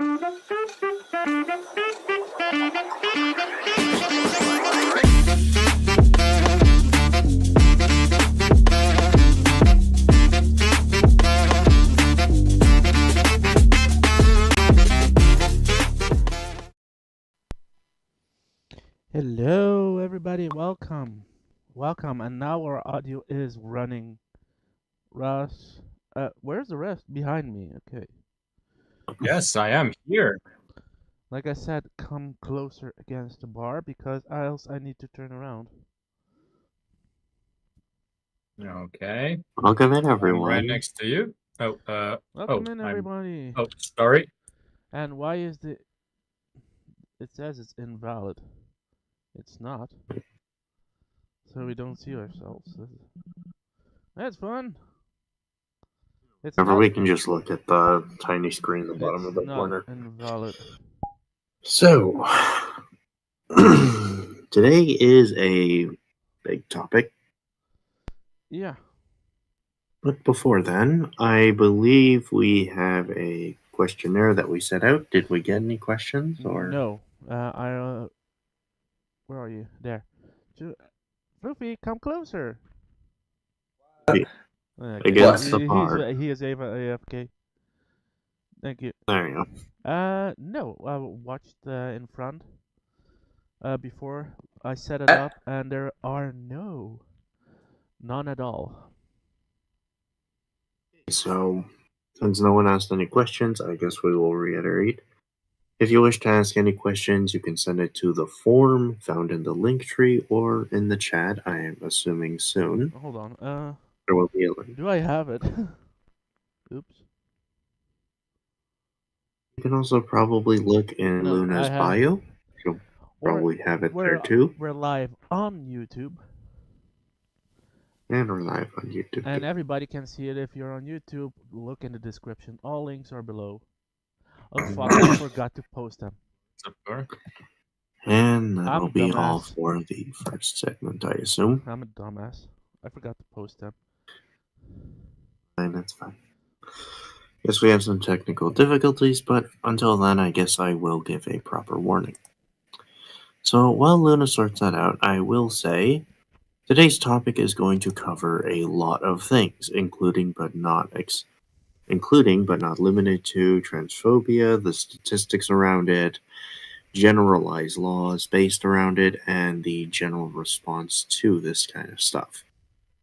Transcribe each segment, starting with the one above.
Hello, everybody. Welcome. Welcome. And now our audio is running. Russ, where's the rest? Behind me. Okay. Yes, I am here. Like I said, come closer against the bar because else I need to turn around. Okay. Welcome in, I'm everyone. right next to you. Welcome in, everybody. Oh, sorry. And why is the... It says it's invalid. It's not. So we don't see ourselves. That's fun. It's However, not... we can just look at the tiny screen at the bottom of the corner. It's not invalid. So, today is a big topic. Yeah. But before then, I believe we have a questionnaire that we set out. Did we get any questions? Or No. Where are you? There. Fluffy, come closer. Against the bar. He is AFK. Thank you. There you go. No. I watched in front. Before I set it up, and there are none at all. So, since no one asked any questions, I guess we will reiterate. If you wish to ask any questions, you can send it to the form found in the link tree or in the chat. I am assuming soon. Hold on. There will be a link. Do I have it? Oops. You can also probably look in Luna's bio. She'll probably have it there too. We're live on YouTube. And we're live on YouTube. And everybody can see it if you're on YouTube. Look in the description. All links are below. Oh fuck, I forgot to post them. And that'll be all for the first segment, I assume. I'm a dumbass. I forgot to post them. Fine, that's fine. Guess we have some technical difficulties, but until then, I guess I will give a proper warning. So while Luna sorts that out, I will say today's topic is going to cover a lot of things, including but not limited to transphobia, the statistics around it, generalized laws based around it, and the general response to this kind of stuff.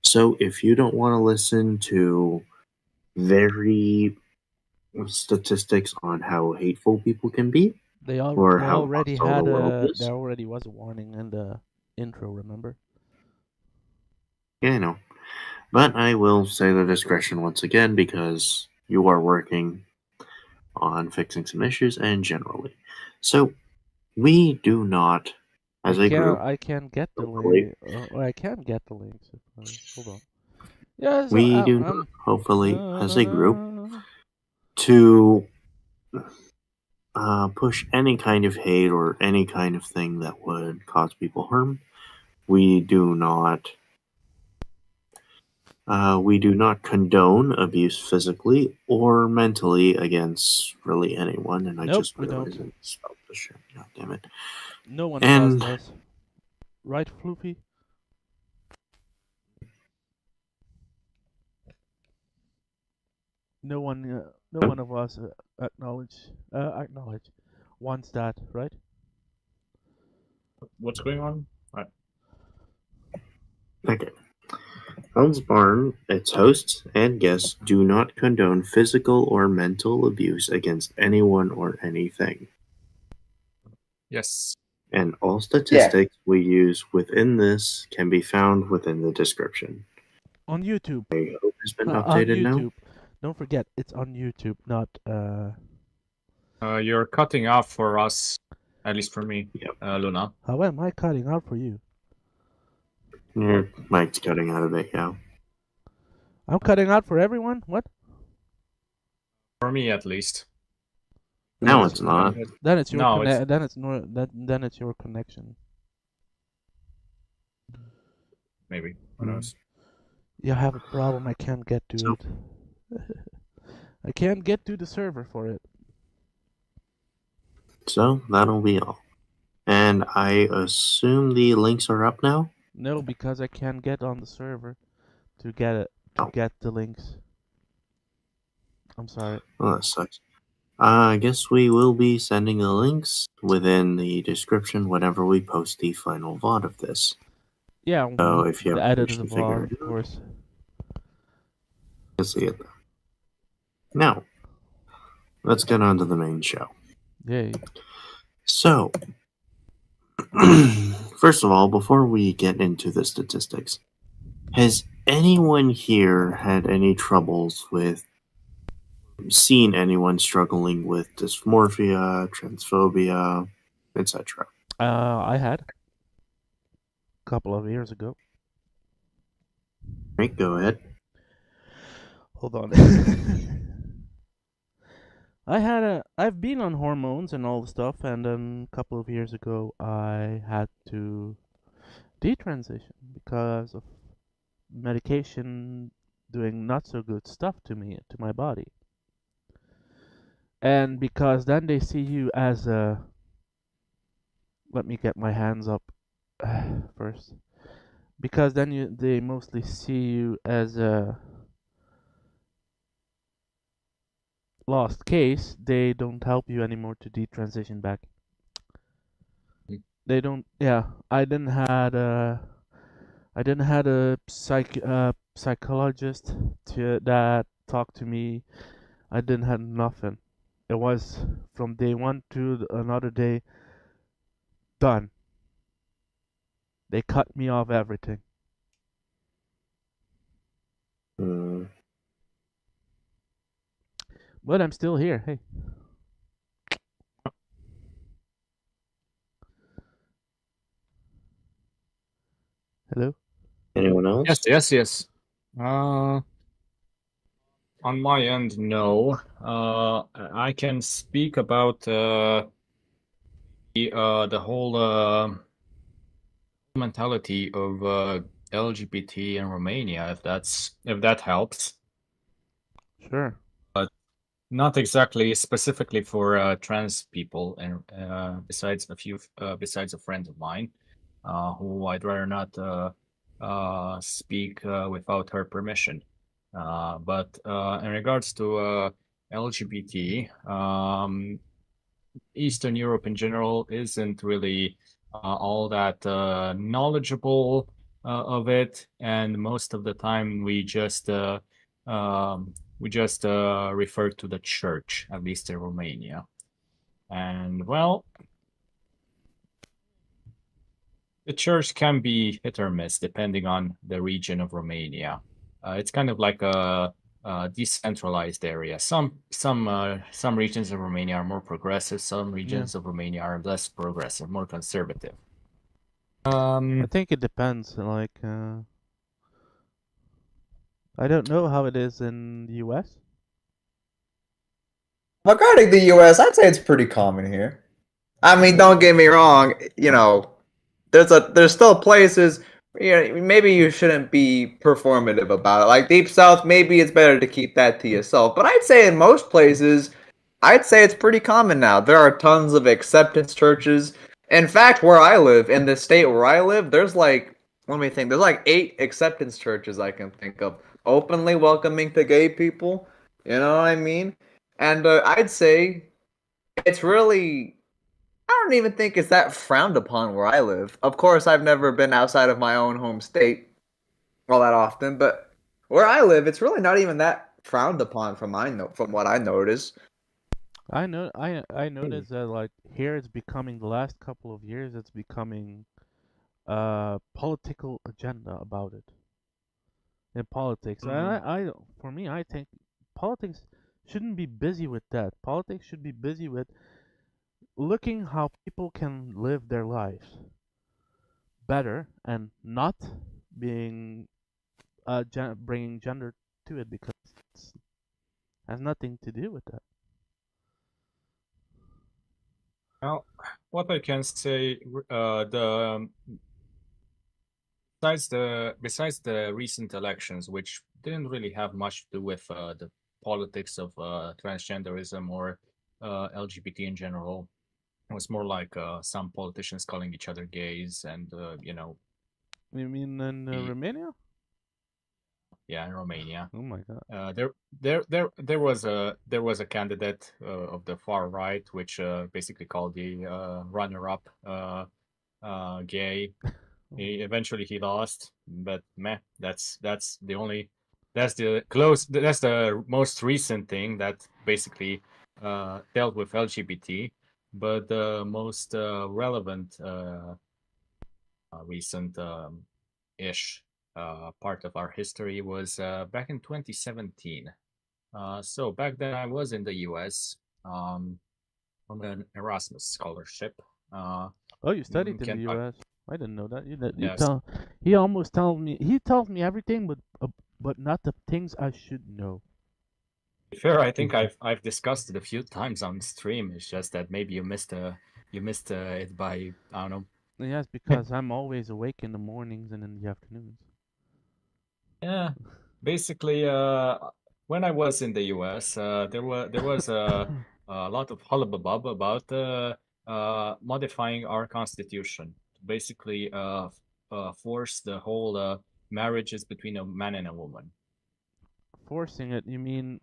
So if you don't want to listen to very statistics on how hateful people can be, there already was a warning in the intro, remember? Yeah, I know. But I will say the discretion once again because you are working on fixing some issues and generally. So we do not, as a group... I can get the link. I can get the links. Hold on. Yes, we do not, hopefully, as a group, to push any kind of hate or any kind of thing that would cause people harm. We do not condone abuse physically or mentally against really anyone, and I just realized I spelled the shit. God damn it. No one of us does. Right, Floopy? No one of us acknowledge wants that, right? What's going on? Okay. Helm's Barn, its hosts and guests do not condone physical or mental abuse against anyone or anything. Yes. And all statistics we use within this can be found within the description. On YouTube. I hope it's been updated now. Don't forget, it's on YouTube, not... You're cutting off for us, at least for me, Luna. How am I cutting out for you? Your mic's cutting out a bit, yeah. I'm cutting out for everyone? What? For me, at least. No, it's not. Then it's your then it's your connection. Maybe. Who knows? You have a problem. I can't get to it. I can't get to the server for it. So that'll be all. And I assume the links are up now? No, because I can't get on the server to get it to Oh. get the links. I'm sorry. Well, that sucks. I guess we will be sending the links within the description whenever we post the final VOD of this. Yeah, So if you the have edited to figure VOD, it of out, course. you'll see it there. Now, let's get on to the main show. Yay. So, first of all, before we get into the statistics, has anyone here had any troubles with seeing anyone struggling with dysmorphia, transphobia, etc.? I had a couple of years ago. Right, go ahead. Hold on. I've been on hormones and all the stuff, and then a couple of years ago I had to detransition because of medication doing not so good stuff to me, to my body. And because then they see you as a, let me get my hands up first. Because then they mostly see you as a lost case, they don't help you anymore to detransition back. They don't. Yeah, I didn't had a psychologist that talked to me. I didn't have nothing. It was from day one to another day done. They cut me off everything. Hmm. But I'm still here. Hey. Hello? Anyone else? Yes. On my end, no. I can speak about the whole mentality of LGBT in Romania, if that helps. Sure. Not exactly specifically for trans people, and besides a friend of mine, who I'd rather not speak without her permission. But in regards to LGBT, Eastern Europe in general isn't really all that knowledgeable of it, and most of the time we just refer to the church, at least in Romania. And well, the church can be hit or miss depending on the region of Romania. It's kind of like a decentralized area. Some regions of Romania are more progressive. Some regions of Romania are less progressive, more conservative. I think it depends. Like, I don't know how it is in the U.S. Regarding the US, I'd say it's pretty common here. I mean, don't get me wrong, there's still places maybe you shouldn't be performative about it. Like Deep South, maybe it's better to keep that to yourself. But I'd say in most places, I'd say it's pretty common now. There are tons of acceptance churches. In fact, where I live, in the state where I live, let me think, there's like 8 acceptance churches I can think of, openly welcoming to gay people. You know what I mean? And I'd say it's really, I don't even think it's that frowned upon where I live. Of course, I've never been outside of my own home state all that often, but where I live, it's really not even that frowned upon from what I notice. I noticed that like here it's becoming the last couple of years it's becoming political agenda about it in politics. I for me I think politics shouldn't be busy with that. Politics should be busy with looking how people can live their lives better and not being bringing gender to it because it has nothing to do with that. Well, what I can say, the besides the recent elections, which didn't really have much to do with the politics of transgenderism or LGBT in general, It was more like some politicians calling each other gays, and You mean in the- Romania? yeah, in Romania. Oh my god. There was a candidate of the far right, which basically called the runner-up gay. Eventually he lost, but meh, that's the most recent thing that basically dealt with LGBT. But the most relevant recent ish part of our history was back in 2017. So back then I was in the US on an Erasmus scholarship. Oh, you studied in the Kentucky. U.S. I didn't know that. You Yes. tell. He almost tells me. He tells me everything, but not the things I should know. Fair, I think I've discussed it a few times on stream. It's just that maybe you missed it by, I don't know. Yes, because I'm always awake in the mornings and in the afternoons. Yeah, basically, when I was in the US, there was a lot of hullabaloo about modifying our constitution to basically force the whole marriages between a man and a woman. Forcing it, you mean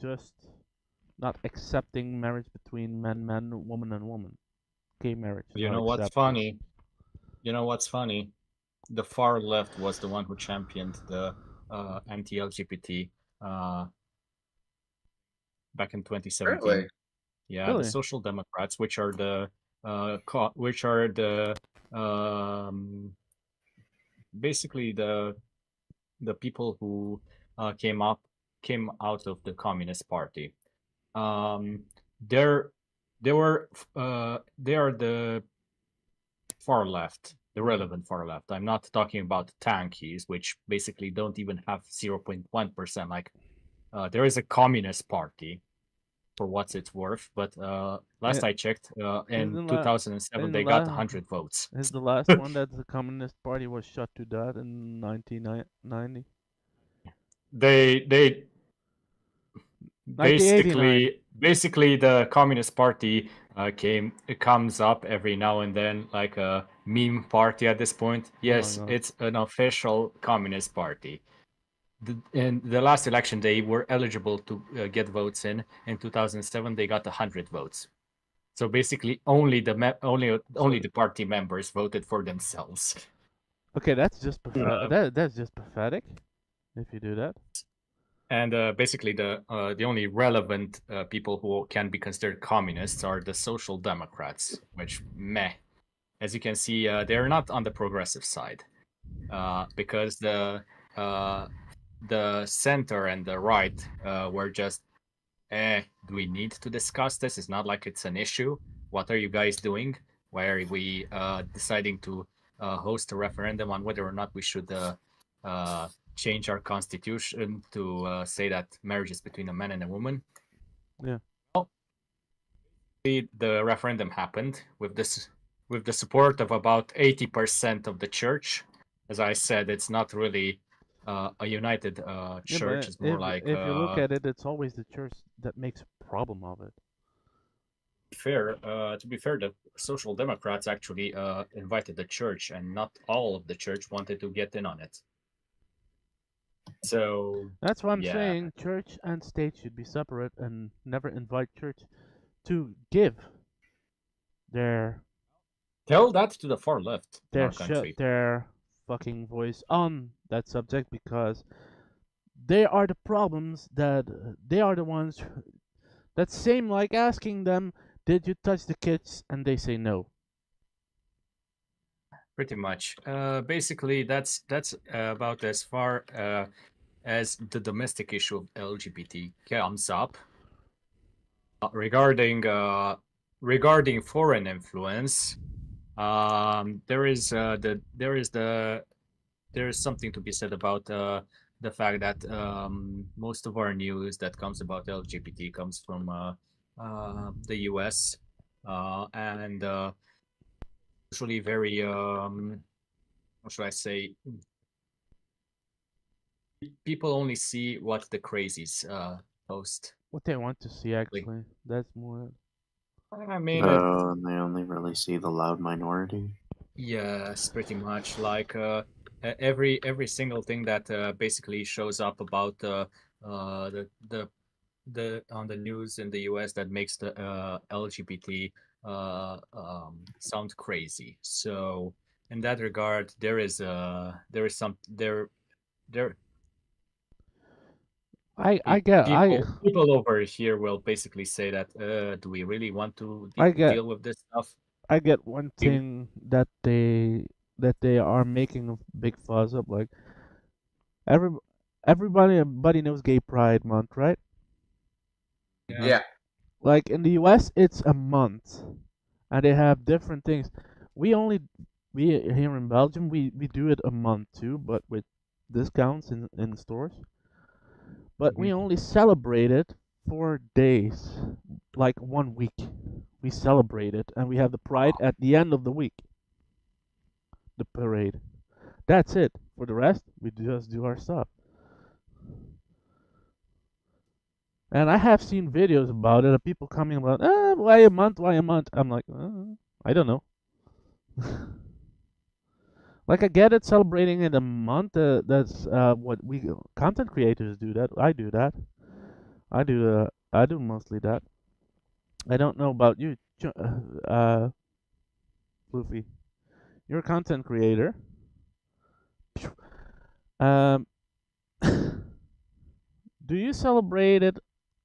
just not accepting marriage between man, woman, and woman? Gay marriage. You Not know what's accepted. funny? You know what's funny? The far left was the one who championed the anti-LGBT back in 2017. Really? Yeah, Really? the Social Democrats, which are the basically the people who came out of the Communist Party. They're they were they are the far left, the relevant far left. I'm not talking about tankies, which basically don't even have 0.1%. Like, there is a Communist Party, for what it's worth, but last Yeah. I checked, in Isn't 2007 they got 100 votes. Is the last one that the Communist Party was shot to death in 1990? They 1989. basically the Communist Party comes up every now and then like a meme party at this point. Yes, God. it's an official Communist Party. In the last election, they were eligible to get votes in. In 2007, they got 100 votes. So basically, only the party members voted for themselves. Okay, that's just that's just pathetic. If you do that. And basically, the only relevant people who can be considered communists are the Social Democrats, which meh. As you can see, they're not on the progressive side, because the center and the right were just, do we need to discuss this? It's not like it's an issue. What are you guys doing? Why are we deciding to host a referendum on whether or not we should change our constitution to say that marriage is between a man and a woman? Yeah. Well, the referendum happened with the support of about 80% of the church. As I said, it's not really a united church. It's more like if you look at it, it's always the church that makes a problem of it. To be fair, the Social Democrats actually invited the church, and not all of the church wanted to get in on it. So that's what I'm yeah. saying. Church and state should be separate, and never invite church to give their Tell that to the far left in our country. their fucking voice on that subject, because they are the problems that they are the ones that's same like asking them, did you touch the kids, and they say no. Pretty much. Basically, that's about as far as the domestic issue of LGBT comes up. Regarding foreign influence, there is something to be said about the fact that most of our news that comes about LGBT comes from the US, and usually very what should I say? People only see what the crazies post. What they want to see, actually. That's more. I mean, And they only really see the loud minority. yes, pretty much. Like every single thing that basically shows up about the on the news in the US that makes the LGBT sound crazy. So in that regard, there is some there I get people over here will basically say that do we really want to I get deal with this stuff? I get one We- thing that they are making a big fuss of, like every everybody knows Gay Pride Month, right? yeah, Yeah. Like in the US, it's a month, and they have different things. We only we here in Belgium we do it a month too, but with discounts in stores. But we Mhm. only celebrate it 4 days, like 1 week. We celebrate it, and we have the pride at the end of the week, the parade. That's it. For the rest, we just do our stuff. And I have seen videos about it of people coming about, why a month? Why a month? I'm like, I don't know. Like I get it, celebrating in a month. That's what we content creators do. That I do that. I do mostly that. I don't know about you, Floofy. You're a content creator. Um, do you celebrate it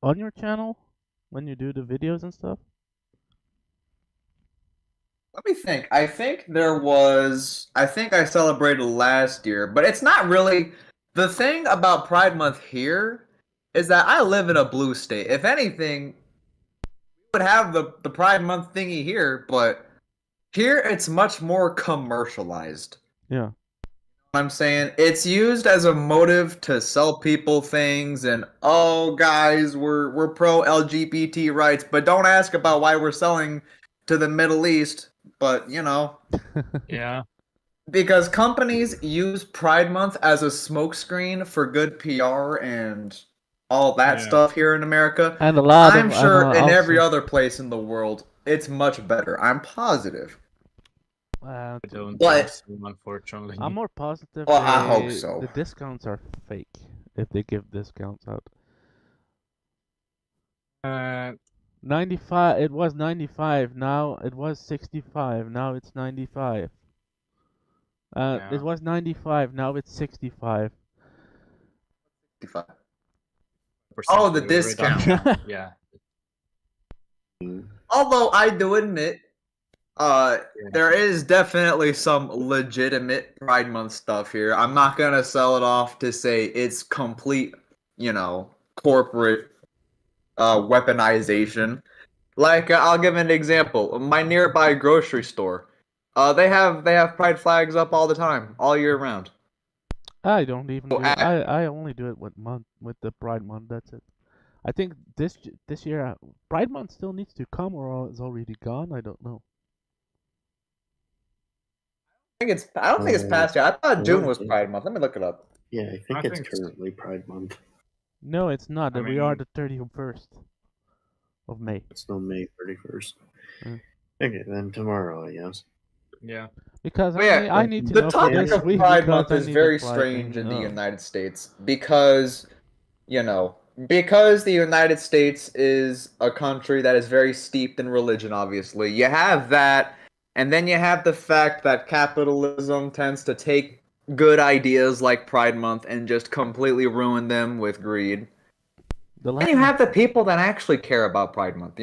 on your channel when you do the videos and stuff? Let me think. I think I celebrated last year, but it's not really. The thing about Pride Month here is that I live in a blue state. If anything, we would have the Pride Month thingy here, but here it's much more commercialized. Yeah. I'm saying it's used as a motive to sell people things and oh guys, we're pro LGBT rights, but don't ask about why we're selling to the Middle East. But Yeah. because companies use Pride Month as a smokescreen for good PR and all that Yeah. stuff here in America. And a lot I'm of sure in every also, other place in the world it's much better. I'm positive. uh, I don't think But so, unfortunately. I'm more positive well, I hope the so. discounts are fake if they give discounts out. Uh, 95, it was 95, now it was 65, now it's 95. It yeah. was 95, now it's 65. Oh, the reduction. discount. Yeah. Although I do admit, Yeah. there is definitely some legitimate Pride Month stuff here. I'm not gonna sell it off to say it's complete, corporate weaponization. Like I'll give an example. My nearby grocery store, they have Pride flags up all the time, all year round. I don't even So do it. I only do it with the Pride Month. That's it. I think this year Pride Month still needs to come or it's already gone. I don't know. I don't think it's past yet. I thought June was yeah. Pride Month. Let me look it up. Yeah, I think I it's think currently Pride Month. No, it's not. I We are mean- the 31st of May. It's still May 31st. Mm. Okay, then tomorrow, I guess. Yeah. Because But yeah, I need to the know for topic this of week Pride because Month I is need very the Pride strange thing. in the Oh. United States because, because the United States is a country that is very steeped in religion, obviously. You have that, and then you have the fact that capitalism tends to take good ideas like Pride Month and just completely ruin them with greed. The Then you have the people that actually care about Pride Month,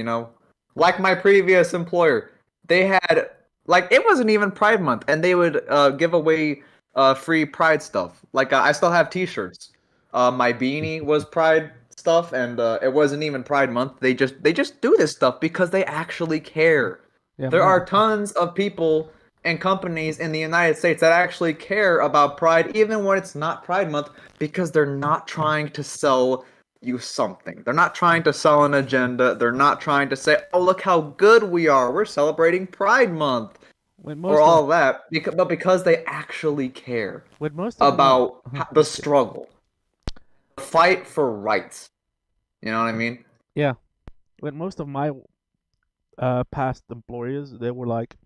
Like my previous employer, they had like it wasn't even Pride Month, and they would give away free Pride stuff. Like I still have T-shirts. My beanie was Pride stuff, and it wasn't even Pride Month. They just do this stuff because they actually care. Yeah, There are tons of people and companies in the United States that actually care about Pride, even when it's not Pride Month, because they're not trying to sell you something. They're not trying to sell an agenda. They're not trying to say, "Oh, look how good we are. We're celebrating Pride Month." with Or all that, but because they actually care with most of about the okay. struggle, the fight for rights. You know what I mean? Yeah, with most of my past employers, they were like,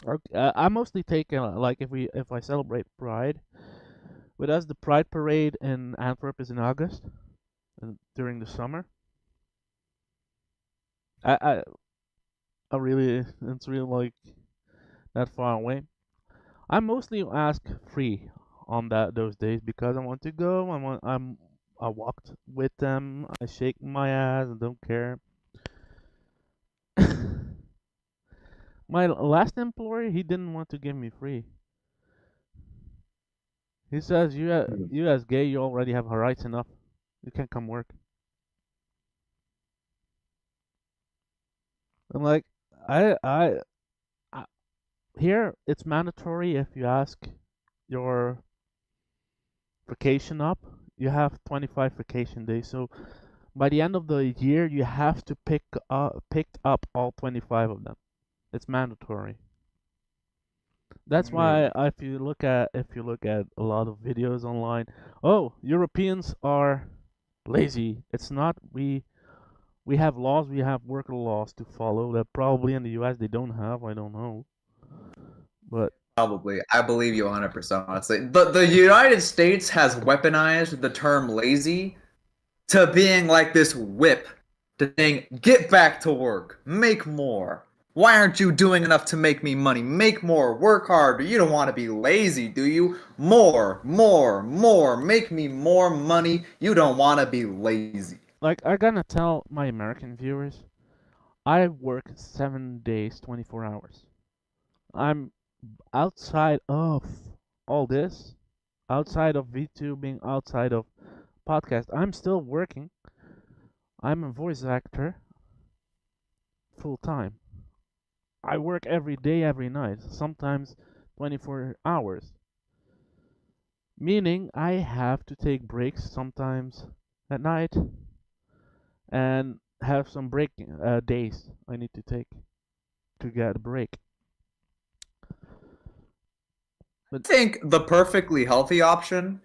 okay, I mostly take like if I celebrate Pride, with us the Pride parade in Antwerp is in August during the summer. I, I I really it's really like that far away. I mostly ask free on those days because I want to go. I walked with them. I shake my ass and don't care. My last employer, he didn't want to give me free. He says Hmm. you as gay, you already have rights enough. You can't come work. I'm like, I I, I here it's mandatory if you ask your vacation up, you have 25 vacation days. So by the end of the year, you have to pick up all 25 of them. It's mandatory. That's Hmm. why if you look at a lot of videos online, oh, Europeans are lazy. It's not. We have laws, we have worker laws to follow that probably in the US they don't have. I don't know. But Probably. I believe you 100%, honestly. The United States has weaponized the term lazy to being like this whip to saying, get back to work, make more. Why aren't you doing enough to make me money? Make more, work harder. You don't want to be lazy, do you? More, more, more. Make me more money. You don't want to be lazy. like I gotta tell my American viewers, I work 7 days, 24 hours. I'm outside of all this, outside of VTubing, outside of podcast, I'm still working. I'm a voice actor full time. I work every day, every night, sometimes 24 hours. Meaning I have to take breaks sometimes at night and have some break days I need to take to get a break. But I think the perfectly healthy option.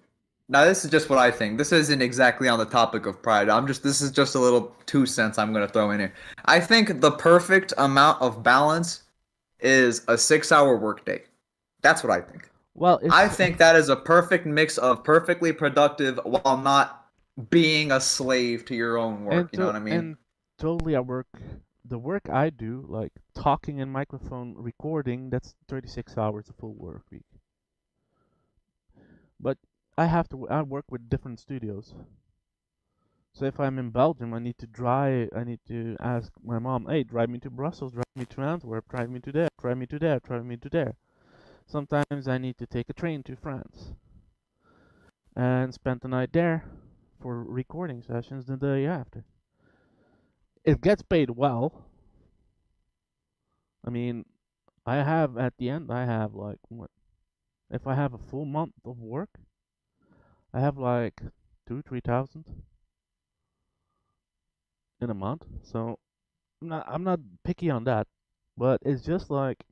Now, this is just what I think. This isn't exactly on the topic of pride. This is just a little 2 cents I'm going to throw in here. I think the perfect amount of balance is a 6 hour workday. That's what I think. well, I it's think that is a perfect mix of perfectly productive while not being a slave to your own work. You know what I mean? and totally I work the work I do, like talking and microphone recording, that's 36 hours a full work week. But I work with different studios. So if I'm in Belgium, I need to ask my mom, hey, drive me to Brussels, drive me to Antwerp, drive me to there, drive me to there, drive me to there. Sometimes I need to take a train to France and spend the night there for recording sessions the day after. It gets paid well. I mean, at the end, I have like, what, if I have a full month of work, I have like 3,000 in a month. So I'm not picky on that, but it's just like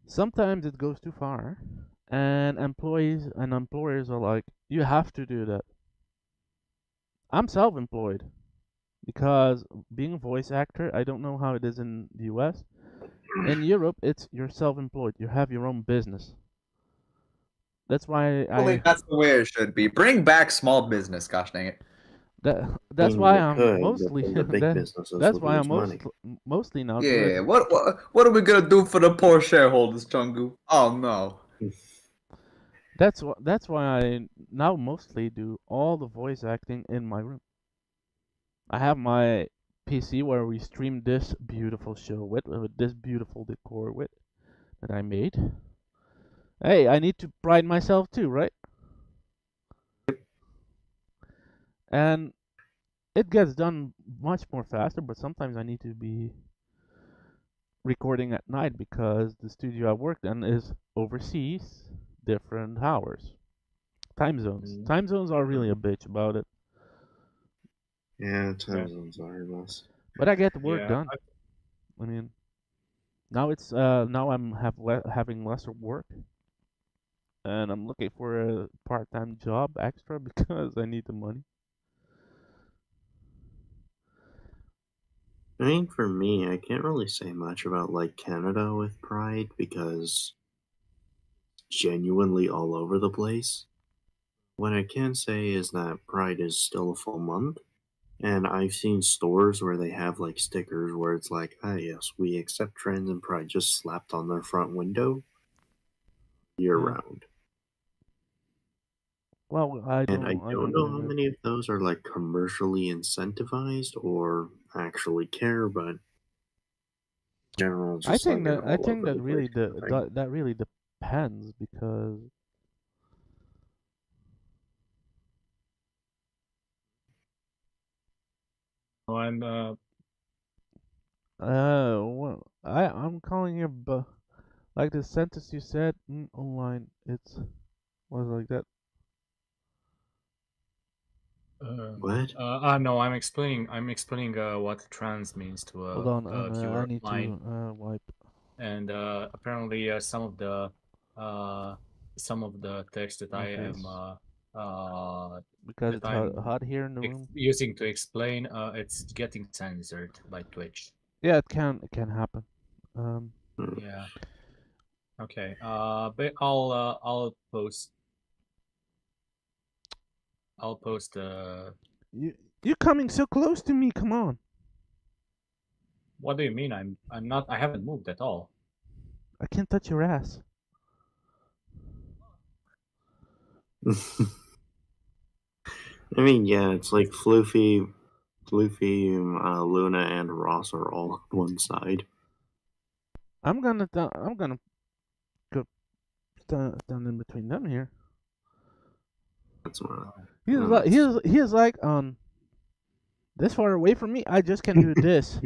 sometimes it goes too far, and employees and employers are like, you have to do that. I'm self-employed because being a voice actor, I don't know how it is in the US. In Europe, it's you're self-employed. You have your own business. That's why I believe that's the way it should be. Bring back small business. Gosh dang it. I that's mean, why they I'm could, but mostly then the big businesses that's would why I'm lose money. mostly now do it. Yeah. What are we gonna do for the poor shareholders, Chungu? Oh no. That's why I now mostly do all the voice acting in my room. I have my PC where we stream this beautiful show with this beautiful decor with that I made. Hey, I need to pride myself too, right? And it gets done much more faster, but sometimes I need to be recording at night because the studio I work in is overseas, different hours, time zones. Mm. Time zones are really a bitch about it, Yeah, Yeah. time zones are a mess. but I get the work Yeah. done. I mean, now I'm having lesser work, and I'm looking for a part-time job extra because I need the money. I mean, for me, I can't really say much about like Canada with Pride because genuinely all over the place. What I can say is that Pride is still a full month, and I've seen stores where they have like stickers where it's like, ah, yes, we accept trans and Pride just slapped on their front window year Yeah. round. Well, I And I don't don't know get how it. many of those are like commercially incentivized or actually care, but in general, I just like think an that I all think over that the place really kind of thing. that really depends because And well, I'm calling you like the sentence you said online. It's was like that. What? no, I'm explaining. What trans means to Hold on, a I viewer of need mine, to wipe and apparently uh, some of the text that my I am face because that it's I'm hot here in the room. using to explain, it's getting censored by Twitch. Yeah, it can happen. Um, Hmm. Yeah. Okay. But I'll post. you're coming so close to me. Come on, What do you mean? I'm not. I haven't moved at all. I can't touch your ass. I mean, yeah, it's like Floofy, Luna, and Ross are all on one side. I'm gonna go stand in between them here. That's what. He is like on this far away from me. I just can do this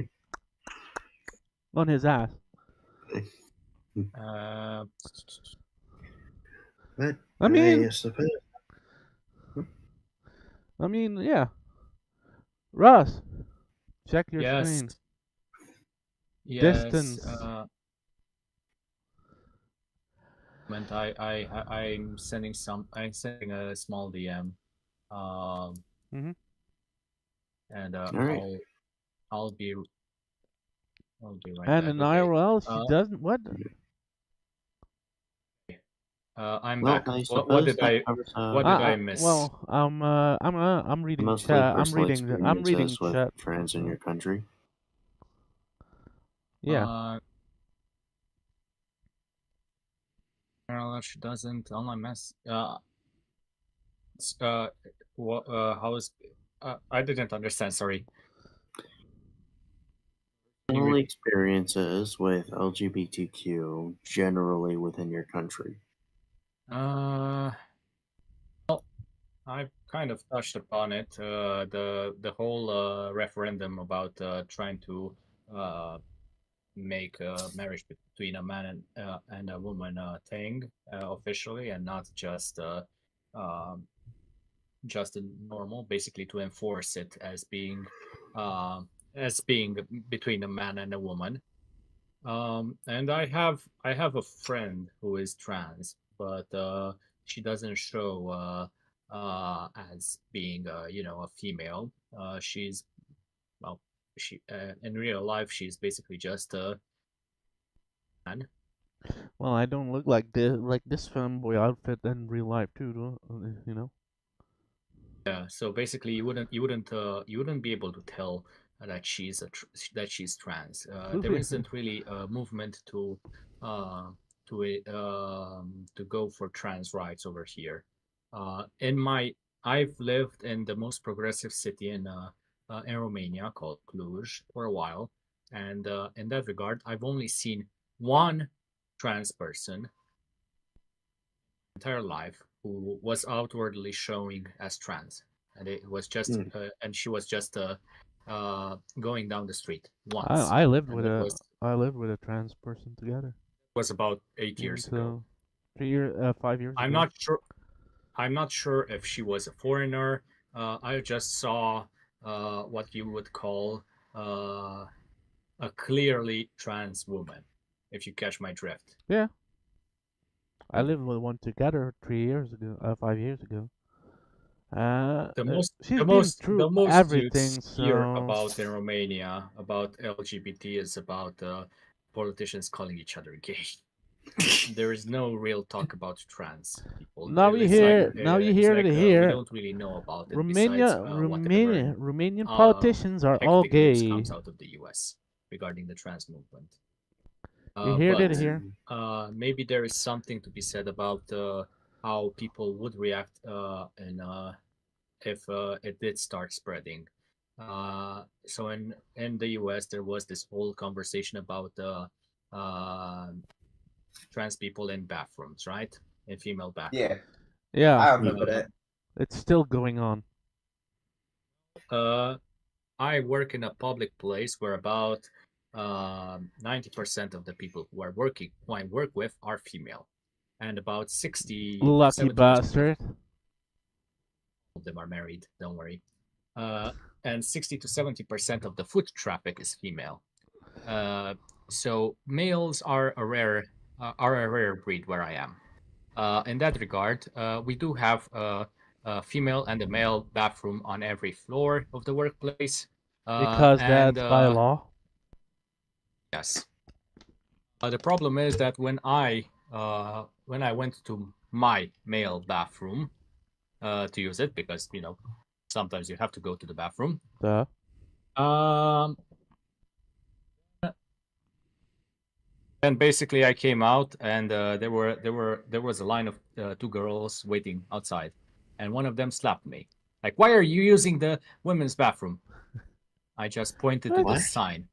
on his ass. Uh, But I mean, I suppose. yeah. Russ, check your yes. screen. Yes. Distance. And I'm sending a small DM. Mm-hmm. And All right. I'll be right And back. in Okay. IRL, she doesn't. What? I'm Well, back. I What suppose did that I covers what did I miss? Well, I'm reading mostly chat. personal I'm reading experiences with chat. trans in So your country. yeah. Well, she doesn't online mess. What? How is? I didn't understand. Sorry. Can you Personal experiences with LGBTQ generally within your country. I've kind of touched upon it. The whole referendum about trying to make marriage between a man and a woman thing officially, and not um, just a normal, basically to enforce it uh, as being between a man and a woman. And I have a friend who is trans, but she doesn't show as being a female. She's well, she in real life she's basically just a man. Well, I don't look like this femboy outfit in real life too, you know. Yeah, so basically you wouldn't be able to tell that that she's trans. There Floofy. isn't really a movement uh, to go for trans rights over here. In my I've lived in the most progressive city in Romania called Cluj for a while, and in that regard, I've only seen one trans person entire life who was outwardly showing as trans, and it was just and she was just going down the street once, I lived and with that a I lived with a trans person together. was about 8 years ago. So 5 years I'm ago. not sure. I'm not sure if she was a foreigner. I just saw what you would call a clearly trans woman, if you catch my drift. Yeah. I lived with one together 3 years ago. 5 years ago. She's been through the most everything, you hear so about in Romania about LGBT is about politicians calling each other gay. There is no real talk about trans people. now you It's hear like now you hear it we here. don't really know about it besides whatever Romanian politicians are all hectic news gay. comes out of the US regarding the trans movement. You hear But it here. maybe there is something to be said about how people would react and if it did start spreading. So in the US, there was this whole conversation about trans people in bathrooms, right? In female bathrooms. Yeah, Yeah, I remember that. it's still going on. I work in a public place where about 90% of the people who I work with are female, and about 60 Lucky 70% bastard. of them are married. Don't worry. And 60 to 70% of the foot traffic is female. So males are a rare breed where I am. In that regard, we do have a female and a male bathroom on every floor of the workplace. Because And that's by law. yes. The problem is that when I went to my male bathroom to use it, because sometimes you have to go to the bathroom. Duh. And basically, I came out, and there was a line of two girls waiting outside, and one of them slapped me. Like, why are you using the women's bathroom? I just pointed to the What? sign.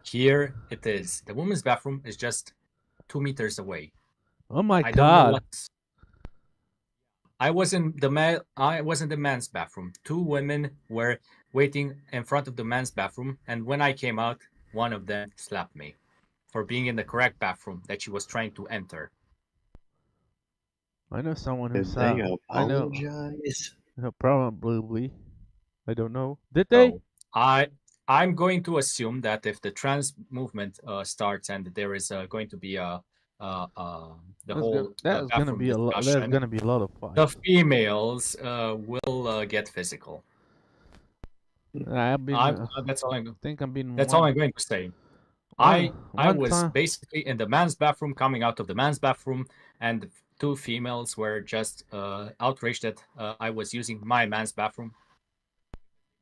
Here it is. The women's bathroom is just 2 meters away. Oh my I don't know god. what's. I was in the men's bathroom. Two women were waiting in front of the men's bathroom, and when I came out, one of them slapped me for being in the correct bathroom that she was trying to enter. I know someone who Did they saw. I know. apologize? Probably. I don't know. Did they? So I'm going to assume that if the trans movement starts and there is going to be the whole That's gonna bathroom be a lot. There's discussion, gonna be a lot of the fights. females will get physical. I've been. That's all I'm. Think I'm being. That's all I'm going to say. I was basically in the man's bathroom, coming out of the man's bathroom, and two females were just outraged that I was using my man's bathroom.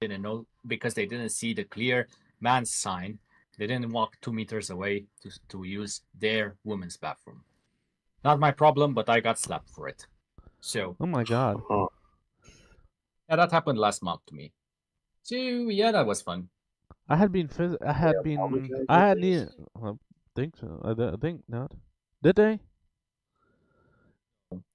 Didn't know because they didn't see the clear man's sign. They didn't walk 2 meters away to use their women's bathroom. Not my problem, but I got slapped for it. So. Oh my god. Yeah, that happened last month to me. So yeah, that was fun. I had been. I had been. I had needed. I think so. I think not. Did they?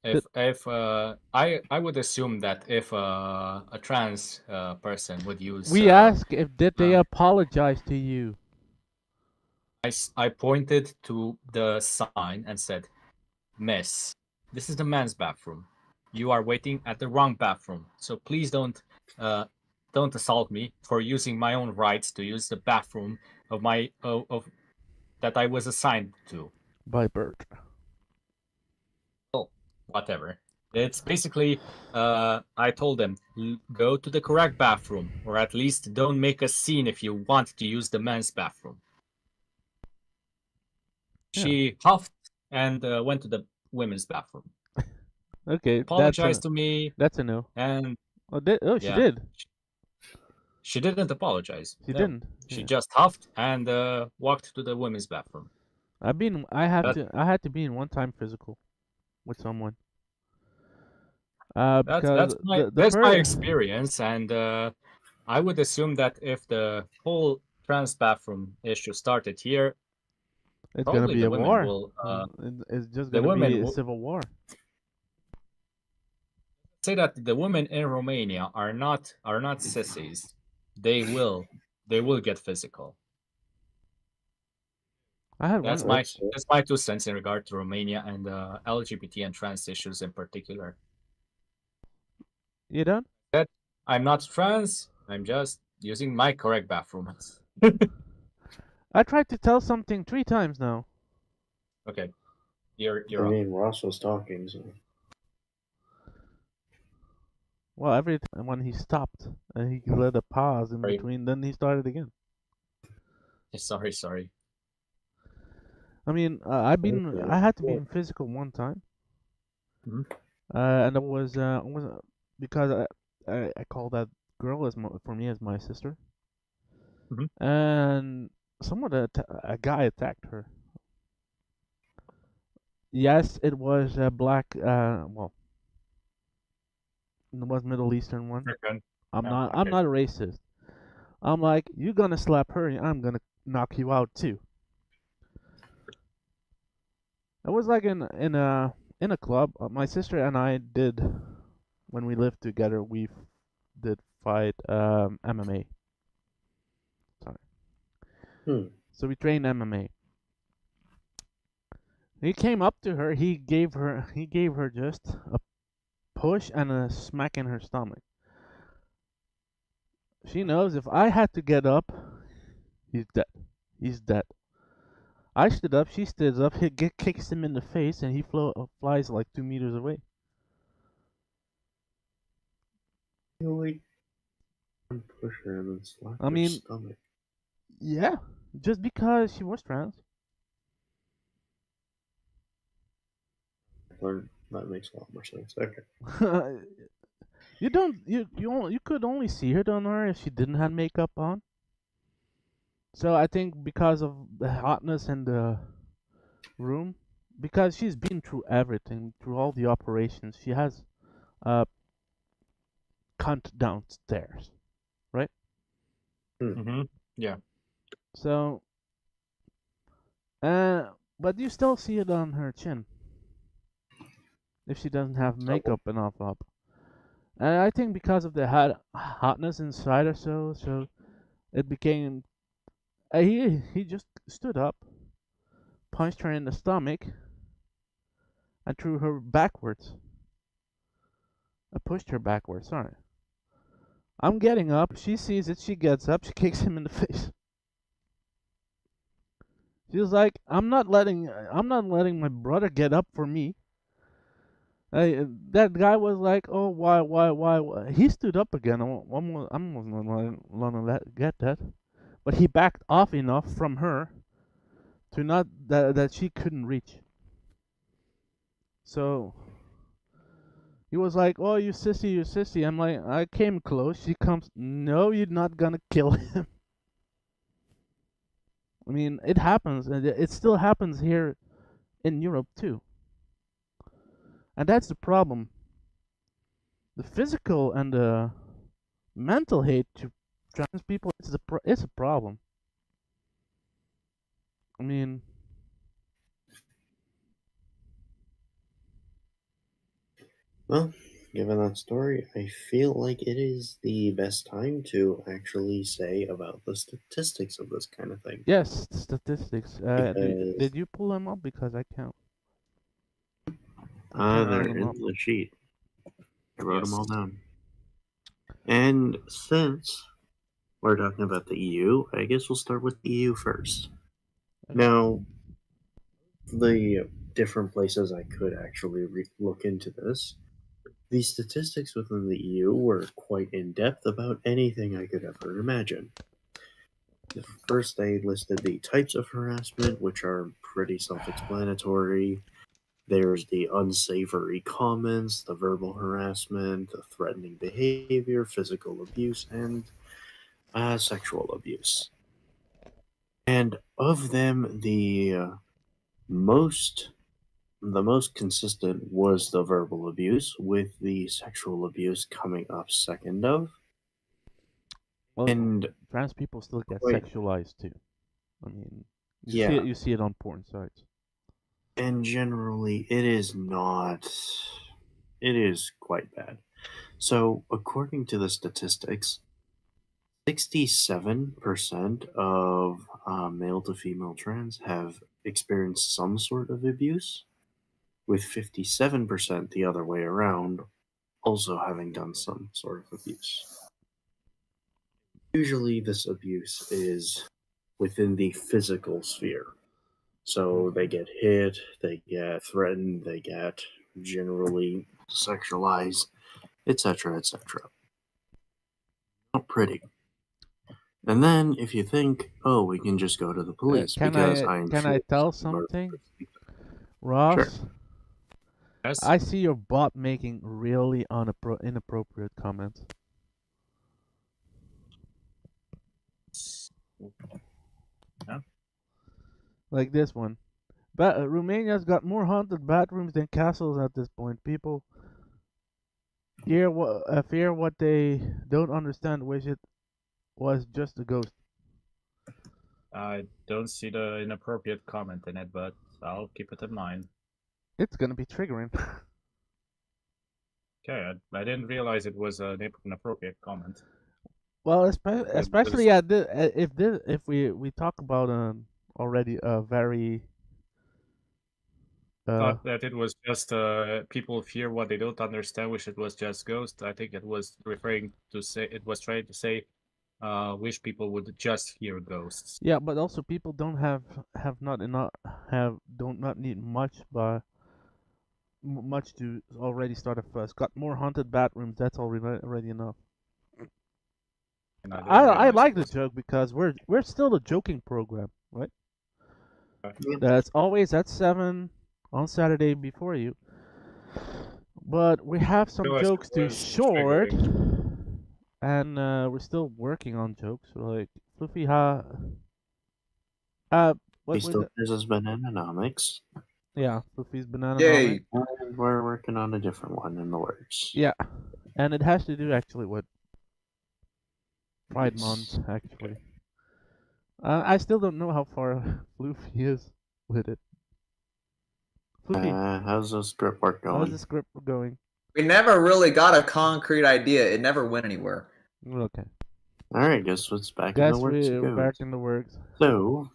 If I would assume that if a trans person would use. We asked if did they apologize to you. I pointed to the sign and said, "Miss, this is the men's bathroom. You are waiting at the wrong bathroom. So please don't assault me for using my own rights to use the bathroom of my of that I was assigned to." By birth. Oh, whatever. It's basically I told them, go to the correct bathroom, or at least don't make a scene if you want to use the men's bathroom. Yeah. She huffed and went to the women's bathroom. Okay, apologized to me. That's a no. And she did. She didn't apologize. She didn't. She just huffed and walked to the women's bathroom. I had to be in one time physical with someone. Because that's my experience, and I would assume that if the whole trans bathroom issue started here, it's gonna be a war. It's just gonna be a civil war. Say that the women in Romania are not sissies. They will get physical. That's my 2 cents in regard to Romania and LGBT and trans issues in particular. You done? That I'm not trans. I'm just using my correct bathroom. I tried to tell something 3 times now. Okay, you're. I mean, Ross was talking. So. Well, every time when he stopped and he let a pause in Sorry. between, then he started again. Sorry. I mean, I had to be in physical one time, Mhm. and it was because I call that girl as for me as my sister, Mhm. and a guy attacked her. Yes, it was a black, well, it was Middle Eastern one. Okay. I'm Okay. not a racist. I'm like, you're gonna slap her, and I'm gonna knock you out too. It was like in a club. My sister and I did when we lived together. Did fight MMA. Sorry. Hmm. So we trained MMA. He came up to her. He gave her just a push and a smack in her stomach. She knows if I had to get up, he's dead. He's dead. I stood up. She stands up. Kicks him in the face, and he flies like 2 meters away. Really push her and then slap I her mean, stomach. yeah, just because she was trans. That makes a lot more sense. Okay. You could only see her on her if she didn't have makeup on. So I think because of the hotness in the room, because she's been through everything, through all the operations, she has a cunt downstairs, right? Mm-hmm. Yeah. So, but you still see it on her chin if she doesn't have makeup enough up. And I think because of the hotness inside her, so it became. He just stood up, punched her in the stomach, and threw her backwards. I pushed her backwards. Sorry. I'm getting up. She sees it. She gets up. She kicks him in the face. She's like, I'm not letting my brother get up for me. That guy was like, oh, why? He stood up again. I wasn't gonna get that, but he backed off enough from her to not that she couldn't reach. So he was like, "Oh, you sissy, you sissy." I'm like, I came close. She comes, no, you're not gonna kill him. I mean, it happens, and it still happens here in Europe too. And that's the problem. The physical and the mental hate to trans people it's a problem. I mean, Well, given that story, I feel like it is the best time to actually say about the statistics of this kind of thing. yes, statistics. Because Did you pull them up? Because I can't. I can't pull they're them in up. the sheet. I wrote them Yes. all down. And since we're talking about the EU, I guess we'll start with the EU first. Okay. Now, the different places I could actually look into this, the statistics within the EU were quite in depth about anything I could ever imagine. First, they listed the types of harassment, which are pretty self explanatory. There's the unsavory comments, the verbal harassment, the threatening behavior, physical abuse, and sexual abuse. And of them, most the most consistent was the verbal abuse, with the sexual abuse coming up second of. Well, And trans people still get quite sexualized too. I mean, yeah, you see it on porn sites. and generally it is not. It is quite bad. So, according to the statistics, 67% of male to female trans have experienced some sort of abuse, with 57% the other way around also having done some sort of abuse. Usually, this abuse is within the physical sphere. So they get hit, they get threatened, they get generally sexualized. etc., etc. Not pretty. And then if you think, oh, we can just go to the police Can because I I'm can sure I tell some murderers something, think Ross? Yes. I see your bot making really inappropriate comments. Yeah. Like this one. Romania's got more haunted bathrooms than castles at this point. People fear what they don't understand, wish it was just a ghost. I don't see the inappropriate comment in it, but I'll keep it in mind. It's gonna be triggering. Okay, I didn't realize it was an inappropriate comment. Well, was- especially at if we talk about already a very Thought that it was just people fear what they don't understand, wish it was just ghost. I think it was trying to say wish people would just hear ghosts. yeah, but also people don't have not enough don't not need much much to already start a fuss. Got more haunted bathrooms. That's already enough. And I didn't I realize like it the was- joke because we're still a joking program, right? Yep. That's always at 7 on Saturday before you. But we have some Realized it jokes to was short, triggering. and we're still working on jokes. Like Fluffy, what he was still it? cares as Bananomics. Yeah, Fluffy's banana. Yay! And we're working on a different one in the works. Yeah, and it has to do actually with Pride Yes. Month, actually. I still don't know how far Fluffy is with it. Fluffy, How's the script work how's going? the script going? We never really got a concrete idea. It never went anywhere. Okay. Alright, guess what's back in Guess the works we're goes. back in the works. So,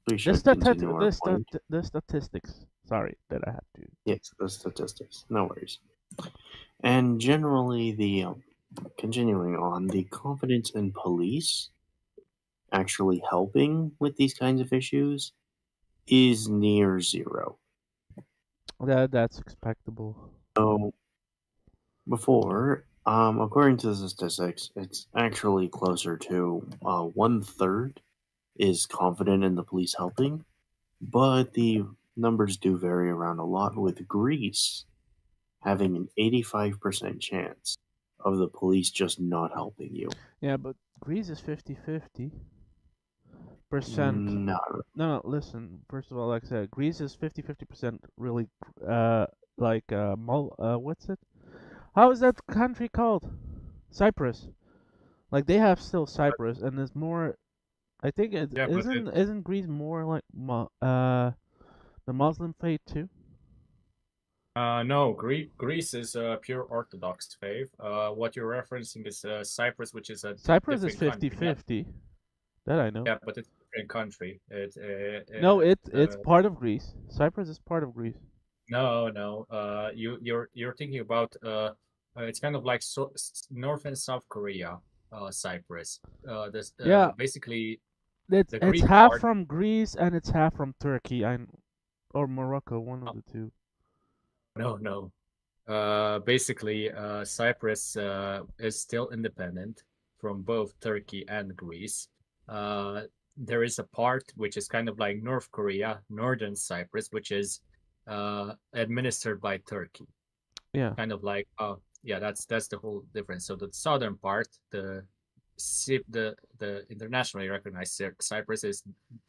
we should continue our point. The statistics. Sorry that I had to. Yes, the statistics. No worries. And generally, the continuing on, the confidence in police actually helping with these kinds of issues is near zero. That's expectable. So, before, according to the statistics, it's actually closer to 1/3 is confident in the police helping, but the numbers do vary around a lot, with Greece having an 85% chance of the police just not helping you. Yeah, but Greece is 50-50%. No, listen. First of all, like I said, Greece is 50-50% really, what's it? How is that country called? Cyprus. Like, they have still Cyprus, and there's more, I think Yeah, but isn't Greece more like, the Muslim faith too? no, Greece is a pure Orthodox faith. What you're referencing is Cyprus, which is a Cyprus is different country. 50-50. That I know. Yeah, but it's a different country. No, it's part of Greece. Cyprus is part of Greece. No. You're thinking about it's kind of like North and South Korea, Cyprus. Yeah. Basically, It's the Greek half part- from Greece and it's half from Turkey or Morocco, one of the two. No. Basically, Cyprus is still independent from both Turkey and Greece. There is a part which is kind of like North Korea, Northern Cyprus, which is administered by Turkey. Yeah. Kind of like, that's the whole difference. So the southern part, the internationally recognized Cyprus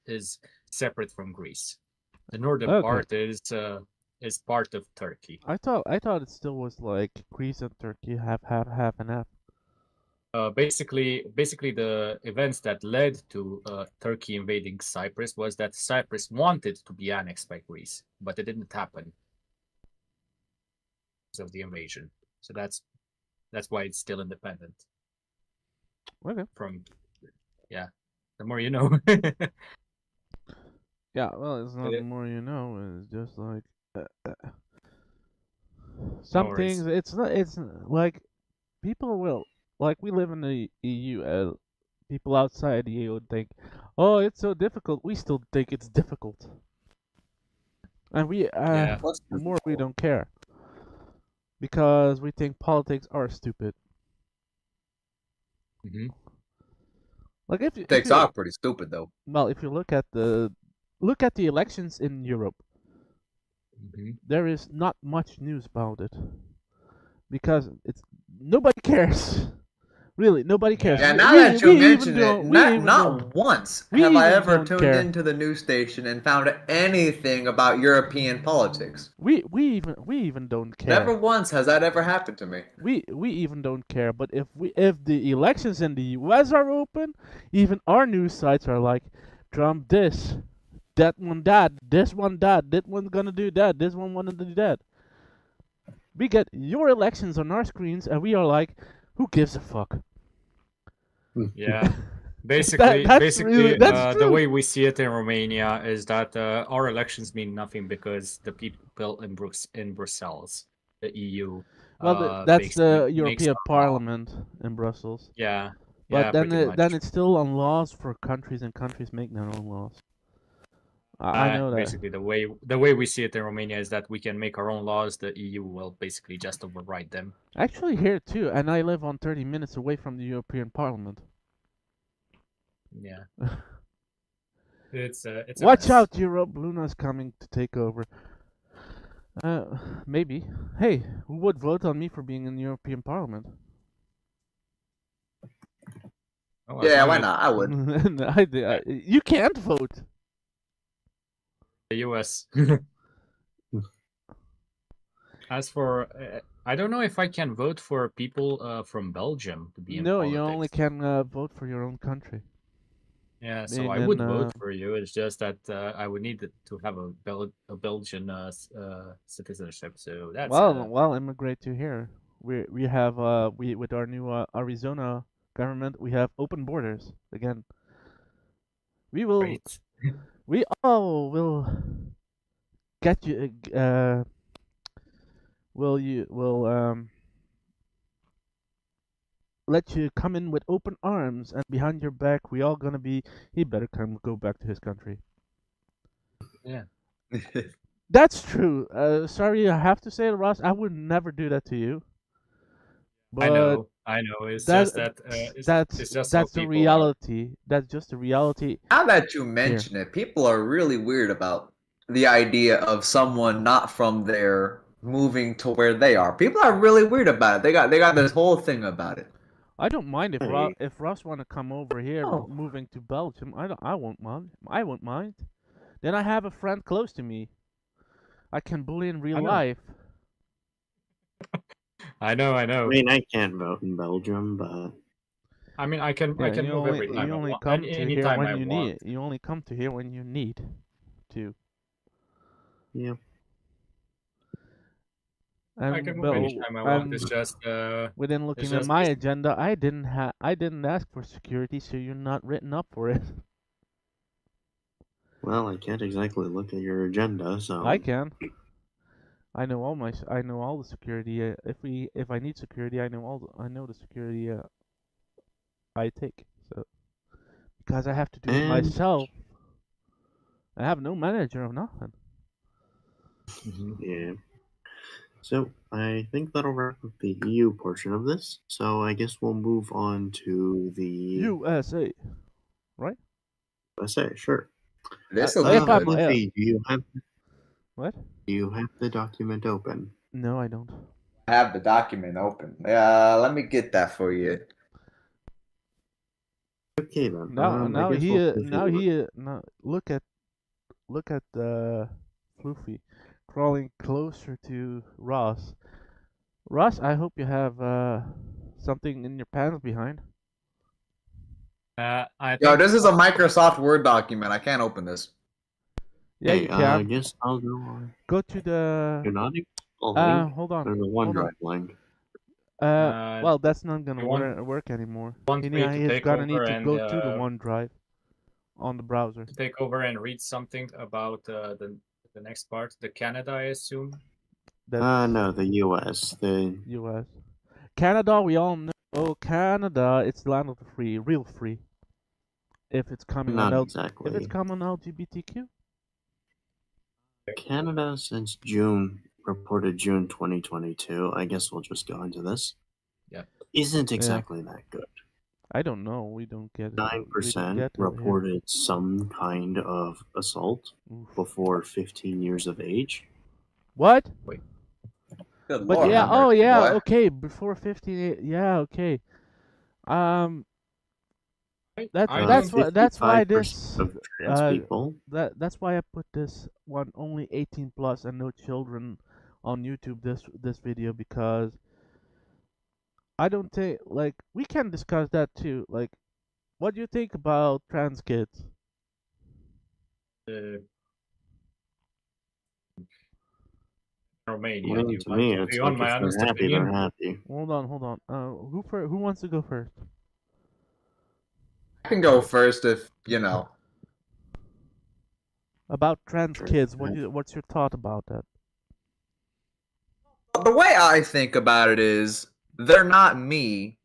is separate from Greece. The northern part is part of Turkey. I thought it still was like Greece and Turkey half and half. Basically, the events that led to Turkey invading Cyprus was that Cyprus wanted to be annexed by Greece, but it didn't happen because of the invasion. So that's why it's still independent. Okay. The more you know. Yeah, well, it's not the more you know. It's just like some things. It's not. It's like people will like we live in the EU. People outside the EU would think, "Oh, it's so difficult." We still think it's difficult, and we more we don't care. because we think politics are stupid. Mm-hmm. Like if Takes you off pretty stupid though. well, if you look at the elections in Europe, Mm-hmm. there is not much news about it because it's nobody cares. Really, nobody cares. Yeah, Yeah. now that you We even mention it, don't. We even don't. not once We have I even ever don't tuned care. into the news station and found anything about European politics. We even don't care. Never once has that ever happened to me. We even don't care. But if the elections in the U.S. are open, even our news sites are like, Trump this, that one that, this one that one's gonna do that, this one wanted to do that. We get your elections on our screens, and we are like, who gives a fuck? Yeah. Basically, that's the true. way we see it in Romania is that our elections mean nothing because the people in Brussels, the EU, Well, that's the makes European our law. Parliament in Brussels. Yeah. But Yeah, then pretty much. then it's still on laws for countries, and countries make their own laws. I know that. Basically, the way we see it in Romania is that we can make our own laws. The EU will basically just override them. Actually, here too, and I live on 30 minutes away from the European Parliament. Yeah. It's a Watch mess. out, Europe! Luna's coming to take over. Maybe. Hey, who would vote on me for being in the European Parliament? Oh, as Yeah, long why as not? I would. You can't vote. the US. As for, I don't know if I can vote for people from Belgium to be in No, politics. you only can vote for your own country. Yeah, so being I would in, vote for you. It's just that I would need to have a Belgian citizenship. So that's Well, immigrate to here. We have we with our new Arizona government, we have open borders again. We will great. we all will get you will let you come in with open arms, and behind your back we all gonna be, he better go back to his country. Yeah. That's true. Sorry, I have to say it, Ross, I would never do that to you. But I know. It's that just that it's just that's how the people reality. That's just the reality. Now that you mention it, people are really weird about the idea of someone not from there moving to where they are. People are really weird about it. They got this whole thing about it. I don't mind if Hey. if Ross want to come over here, Oh. moving to Belgium. I won't mind. I won't mind. Then I have a friend close to me. I can bully in real I know. life. I know. I mean, I can't vote in Belgium, but I mean, I can Yeah, move every time you I only want. come to here Anytime when I you want. need. You only come to here when you need to. yeah. And I can move anytime I want. It's just within looking it's at just my basic- agenda, I didn't ask for security, so you're not written up for it. Well, I can't exactly look at your agenda, so I can. I know all the security. If I need security, I know the security I take. So because I have to do it And- myself, I have no manager or nothing. yeah. So I think that'll wrap up the EU portion of this. So I guess we'll move on to the USA, right? USA. Sure. This will be if I'm- good. Luffy, do What? you have the document open? No, I don't. I have the document open. Let me get that for you. Okay then. Now I guess we'll continue. now look at Floofy crawling closer to Ross. Ross, I hope you have something in your pants behind. I Yo, think this is a Microsoft Word document. I can't open this. Yeah, Hey, you I can. guess I'll go on. Go to the. You're not link Hold on. or the Hold on. OneDrive link. Well, that's not gonna you want- work anymore. want me to He's take gonna over need to and, go to the OneDrive on the browser. to take over and read something about the next part, the Canada, I assume. That's No, the US. The U.S. Canada, we all know. Oh, Canada, it's the land of the free, real free. If it's coming not on exactly. if it's coming on LGBTQ. Canada since June reported June 2022. I guess we'll just go into this. Yeah. Isn't exactly that good. I don't know. We don't get it. 9% reported some kind of assault before 15 years of age. What? Wait. Good But Lord, yeah, have mercy, boy. okay, before 15, yeah, okay. That's why this of trans people. that's why I put this one only 18 plus and no children on YouTube this video, because I don't think, like, we can discuss that too. Like, what do you think about trans kids? Romania. Well, to me, it's like my if honest they're happy, opinion? they're happy. Hold on. Who wants to go first? I can go first if you know. About trans Sure. kids, what's your thought about that? The way I think about it is, they're not me.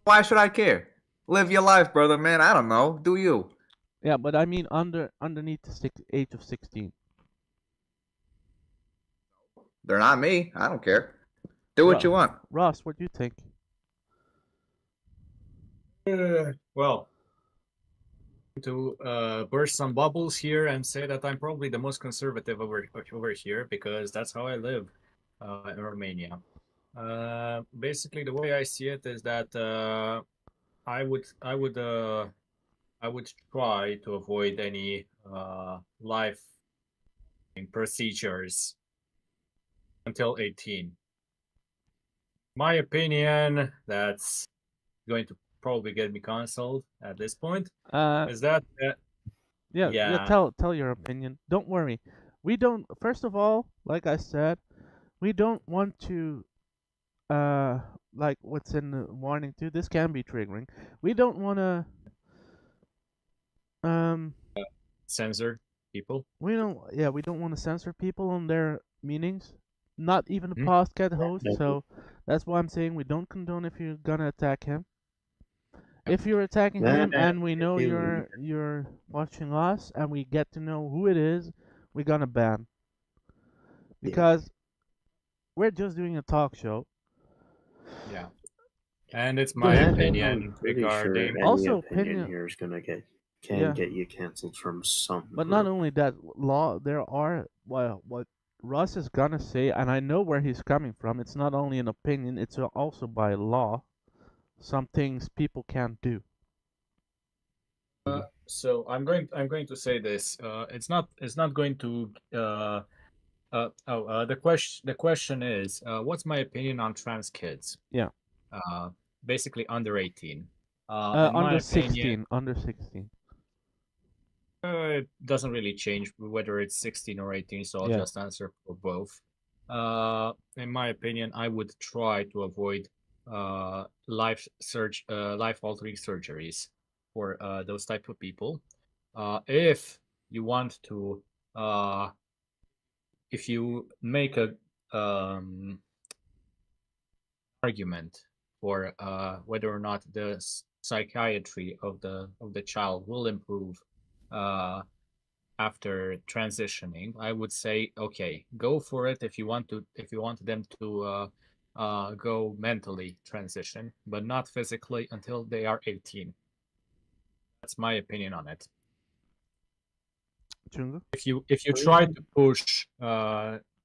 Why should I care? Live your life, brother, man. I don't know. Do you? Yeah, but I mean underneath the age of 16. They're not me. I don't care. Do what you want. Ross, what do you think? Well, to burst some bubbles here and say that I'm probably the most conservative over here, because that's how I live in Romania. Basically, the way I see it is that I would try to avoid any life procedures until 18. My opinion, that's going to probably get me canceled at this point. Is that yeah, tell your opinion. Don't worry. We don't, first of all, like I said, we don't want to like what's in the warning too. This can be triggering. We don't want to censor people. we don't want to censor people on their meanings. Not even the podcast host. So that's why I'm saying we don't condone if you're gonna attack him. If you're attacking him and we know you're watching us and we get to know who it is, we're gonna ban. Because we're just doing a talk show. Yeah. And it's my opinion regarding also opinion here is gonna get you canceled from some But group. not only that, law, there are, well, what Russ is gonna say, and I know where he's coming from, it's not only an opinion, it's also by law. Some things people can't do. So I'm going to say this. It's not going to. The question is, what's my opinion on trans kids? Yeah. Basically under 18. Under 16. Under 16. It doesn't really change whether it's 16 or 18, so I'll just answer for both. In my opinion, I would try to avoid life-altering surgeries for those type of people. If you want to, if you make a argument for whether or not the psychiatry of the child will improve after transitioning, I would say, okay, go for it if you want them to go mentally transition, but not physically until they are 18. That's my opinion on it. If you try to push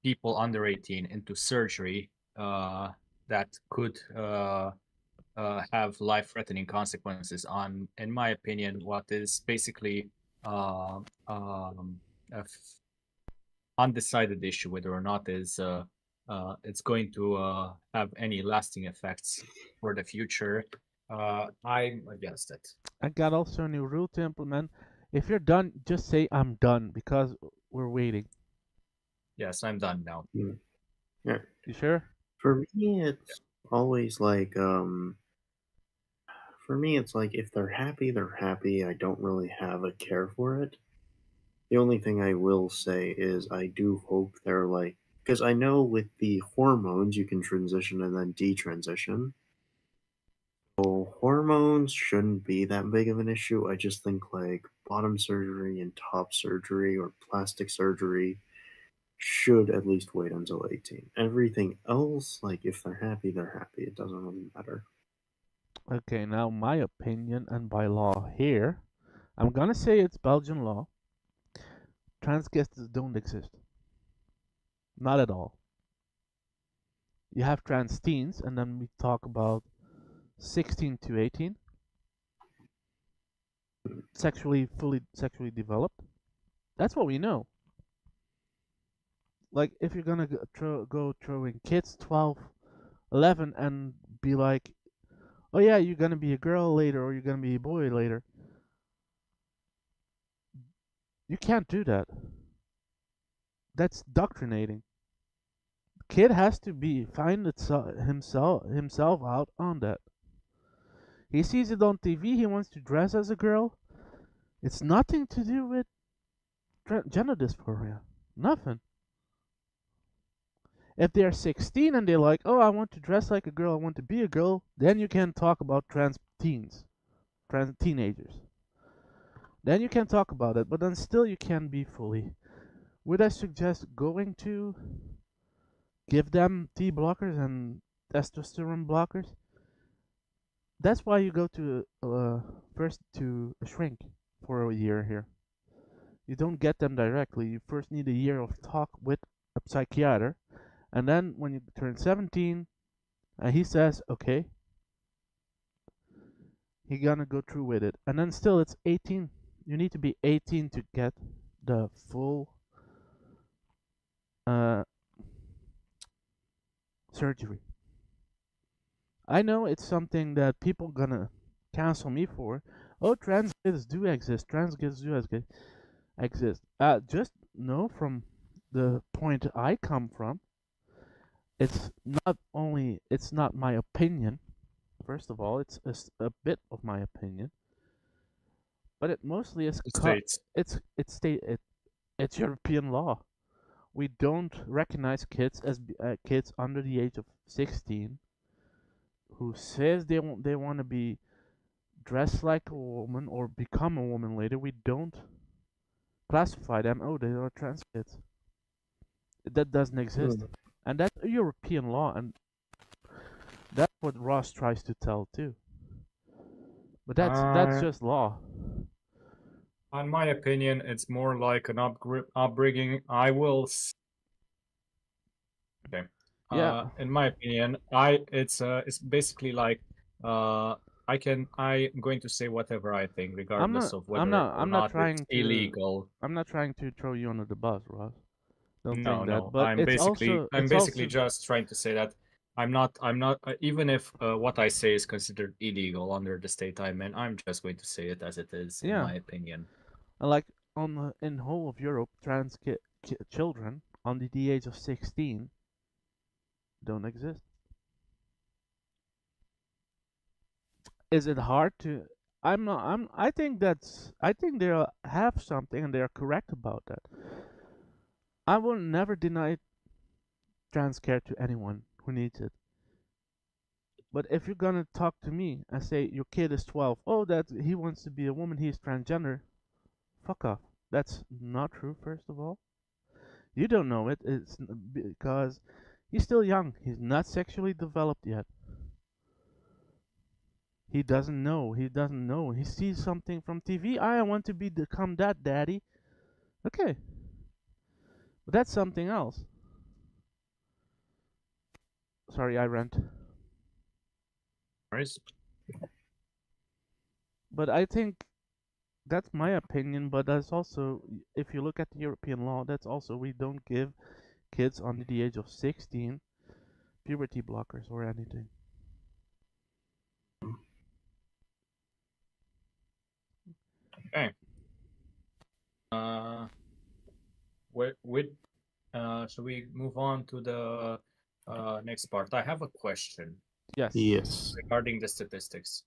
people under 18 into surgery that could have life-threatening consequences on, in my opinion, what is basically undecided issue whether or not is it's going to have any lasting effects for the future. I'm against it. I got also a new rule to implement. If you're done, just say I'm done, because we're waiting. Yes, I'm done now. Yeah. You sure? For me, it's always like for me, it's like if they're happy, they're happy. I don't really have a care for it. The only thing I will say is I do hope they're like, because I know with the hormones you can transition and then detransition. So hormones shouldn't be that big of an issue. I just think like bottom surgery and top surgery or plastic surgery should at least wait until 18. Everything else, like if they're happy, they're happy. It doesn't really matter. Okay, now my opinion and by law here, I'm gonna say it's Belgian law. Trans kids don't exist. Not at all. You have trans teens, and then we talk about 16 to 18, fully sexually developed. That's what we know. Like, if you're gonna go throwing kids 12, 11, and be like, oh yeah, you're gonna be a girl later, or you're gonna be a boy later. You can't do that. That's doctrinating. Kid has to find himself out on that. He sees it on TV. He wants to dress as a girl. It's nothing to do with gender dysphoria. Nothing. If they're 16 and they're like, oh, I want to dress like a girl, I want to be a girl, then you can talk about trans teenagers. Then you can talk about it, but then still you can be fully. Would I suggest going to give them T blockers and testosterone blockers? That's why you go to first to a shrink for a year here. You don't get them directly. You first need a year of talk with a psychiater, and then when you turn 17, and he says, okay, he gonna go through with it, and then still it's 18. You need to be 18 to get the full surgery. I know it's something that people gonna cancel me for. Oh, trans kids do exist. Trans kids do exist. Just know from the point I come from, it's not my opinion. First of all, it's a bit of my opinion, but it mostly is States. it's European law. We don't recognize kids as kids under the age of 16 who says they want to be dressed like a woman or become a woman later. We don't classify them. Oh, they are trans kids. That doesn't exist, and that's a European law, and that's what Ross tries to tell too. But that's just law. In my opinion, it's more like an upbringing. I will. Okay. Yeah. In my opinion, it's basically like I'm going to say whatever I think, regardless of whether or not it's illegal. I'm not trying to throw you under the bus, Ross. Don't No, think that. no. But I'm basically just trying to say that I'm not even if what I say is considered illegal under the state I'm in, I'm just going to say it as it is, in my opinion. Like in whole of Europe, trans children under the age of 16 don't exist. Is it hard to? I think they have something and they are correct about that. I will never deny trans care to anyone who needs it. But if you're gonna talk to me and say your kid is 12, oh, that he wants to be a woman, he's transgender, fuck off. That's not true, first of all. You don't know it. It's because he's still young. He's not sexually developed yet. He doesn't know. He doesn't know. He sees something from TV. I want to become that daddy. Okay. But that's something else. Sorry, I rant. But I think that's my opinion, but that's also, if you look at the European law, that's also, we don't give kids under the age of 16 puberty blockers or anything. Okay. Should we move on to the next part? I have a question. Yes. Regarding the statistics.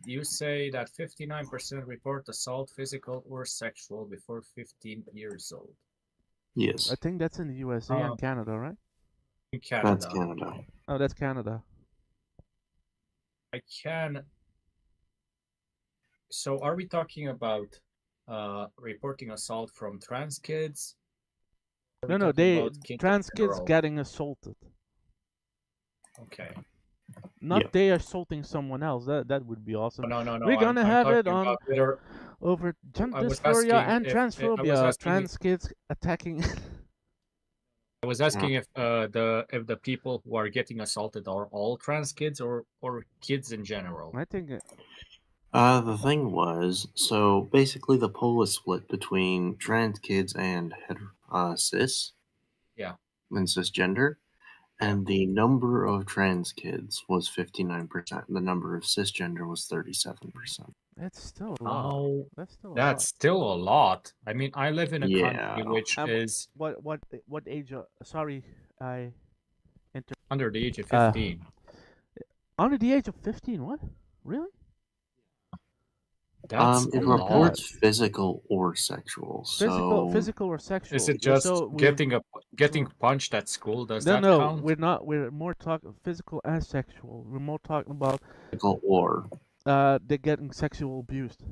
You say that 59% report assault, physical or sexual, before 15 years old. Yes. I think that's in the USA and Canada, right? In Canada. That's Canada. Oh, that's Canada. So are we talking about reporting assault from trans kids, we No, talking they about kids in trans kids general? getting assaulted. Okay. Not Yeah. they assaulting someone else. That would be awesome. No, no, no. We're gonna I'm have it talking on about whether over I was dysphoria asking and if I was transphobia. asking Trans kids attacking. I was asking if the people who are getting assaulted are all trans kids or kids in general. I think The thing was, so basically the poll was split between trans kids and cis Yeah. and cisgender, and the number of trans kids was 59%, and the number of cisgender was 37%. it's still a lot. Oh, That's still a that's lot. still a lot. I mean, I live in a Yeah. country which is What age? Sorry, I under the age of Uh, 15. under the age of 15. What? Really? That's It a my lot. reports physical or sexual. Physical or sexual? Is it Yeah, just so we're getting punched at school? Does no, that no. count? We're not. We're more talking physical and sexual. We're more talking about physical or they're getting sexual abused.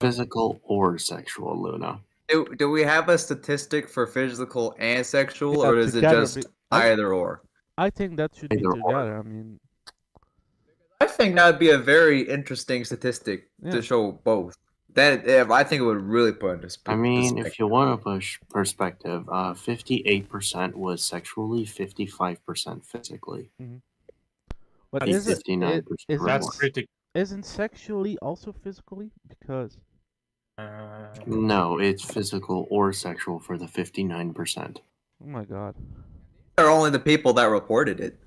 physical or sexual, Luna. Do we have a statistic for physical and sexual, Yeah, or is it together, just either or? I think that should be Either or. together. I mean, I think that would be a very interesting statistic Yeah. to show both. That I think it would really put into I mean, if you want to push perspective, 58% was sexually, 55% physically. but That's is it? 59% Is That's it? pretty. Isn't sexually also physically? Because No, it's physical or sexual for the 59%. oh my god, are only the people that reported it,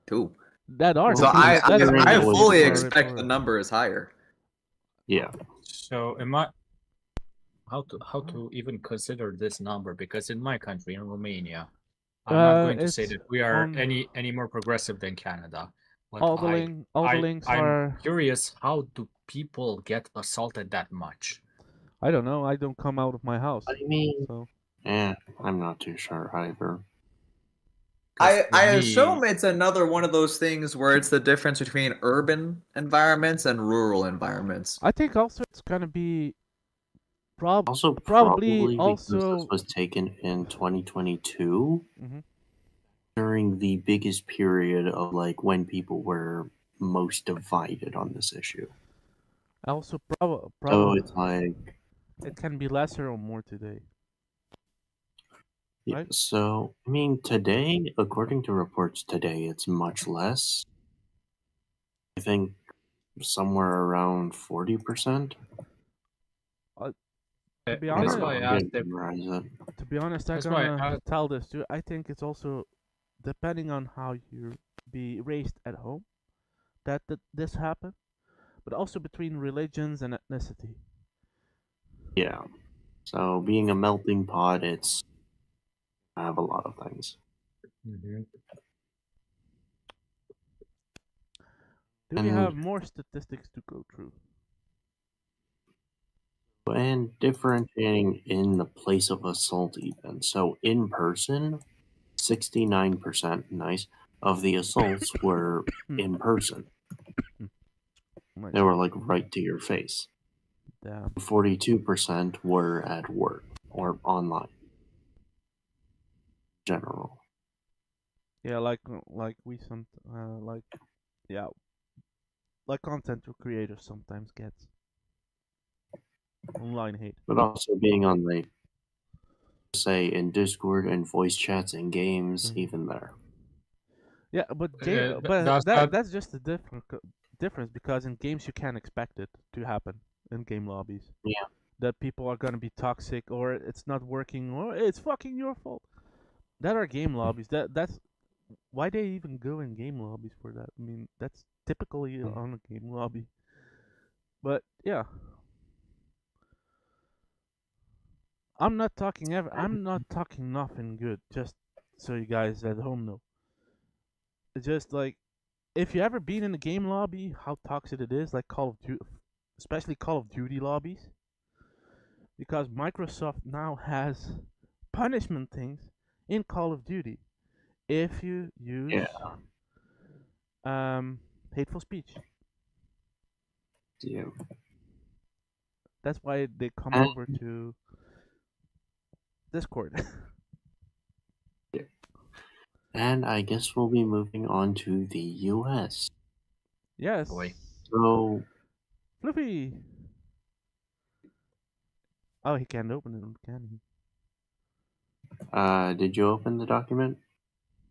too. that are So the people, I that's considering I it was fully reported. expect the number is higher. Yeah. So how to even consider this number? Because in my country, in Romania, I'm not going to say it's that we are on- any more progressive than Canada. But all the links I'm are. curious, how do people get assaulted that much? I don't know. I don't come out of my house, I mean, so I'm not too sure either. I assume it's another one of those things where it's the difference between urban environments and rural environments. I think also it's gonna be Also, probably because also this was taken in 2022 Mhm. during the biggest period of like when people were most divided on this issue. also So probably it's like, it can be lesser or more today. yeah, Right? so I mean, today, according to reports today, it's much less. I think somewhere around 40%. To be That's honest, why I I asked didn't if memorize it. to be honest, I'm That's why gonna tell this too. I think it's also depending on how you be raised at home that this happened, but also between religions and ethnicity. Yeah. So being a melting pot, it's I have a lot of things. Mhm. Do we And- have more statistics to go through? And differentiating in the place of assault even. So in person, 69% nice of the assaults were in person. My They were like right to your face. damn. 42% were at work or online. General. Yeah, like we some like yeah, like content creators sometimes gets online hate. But also being on the say in Discord and voice chats and games, even there. Yeah, but does that- that's just the difference because in games you can't expect it to happen in game lobbies. Yeah. That people are gonna be toxic or it's not working or it's fucking your fault. That are game lobbies. That's why they even go in game lobbies for that. I mean, that's typically on a game lobby. But yeah. I'm not talking nothing good, just so you guys at home know. It's just like if you ever been in a game lobby, how toxic it is, like Call of Duty, especially Call of Duty lobbies, because Microsoft now has punishment things in Call of Duty if you use hateful speech. Yeah. That's why they come over to Discord. And I guess we'll be moving on to the US. Yes. Boy. So, Fluffy. Oh, he can't open it, can did you open the document?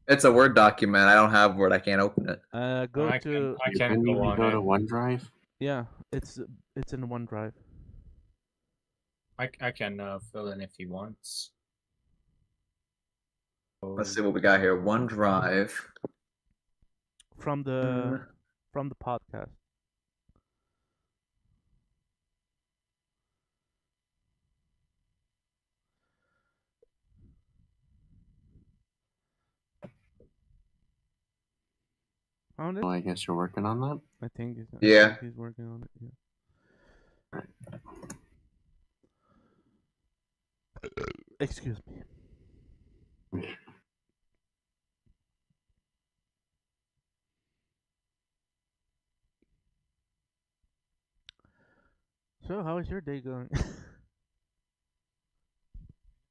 It's a Word document. I don't have Word. I can't open it. he? Go I to can go on go it. to OneDrive? yeah. It's in OneDrive. I can fill in if he wants. Let's see what we got here. OneDrive. From the podcast. Found it? Well, I guess you're working on that. I think he's working on it. Yeah. Excuse me. So, how is your day going?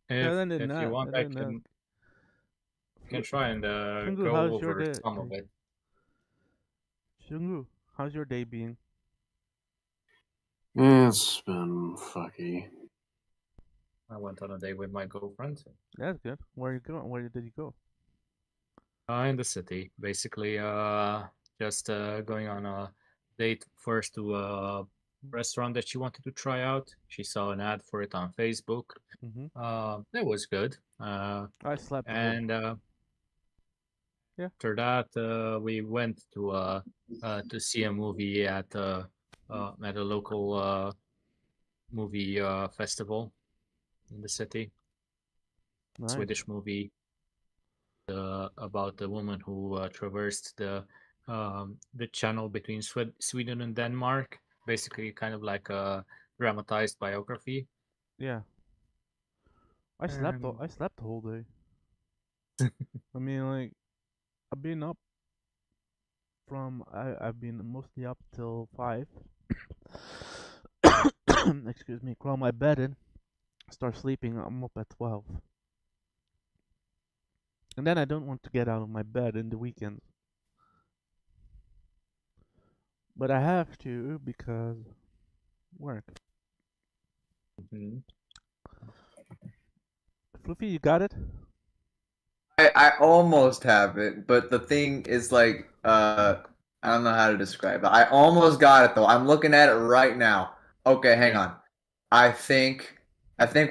If you want, I can try and Shungu, go how's your over day? some of it. Shungu, how's your day been? It's been fucky. I went on a date with my girlfriend. That's good. Where you going? Where did you go? In the city, basically. Just going on a date first to a restaurant that she wanted to try out. She saw an ad for it on Facebook. It was good. I slept. And yeah. After that, we went to see a movie at a local movie festival in the city. Nice. Swedish movie about the woman who traversed the channel between Sweden and Denmark. Basically, kind of like a dramatized biography. Yeah. I slept the whole day. I mean, like, I've been up from I've been mostly up till 5. Excuse me. Crawl my bed in, start sleeping. I'm up at 12, and then I don't want to get out of my bed in the weekends, but I have to because work. Fluffy, you got it? I almost have it, but the thing is like I don't know how to describe it. I almost got it though. I'm looking at it right now. Okay, hang on. I think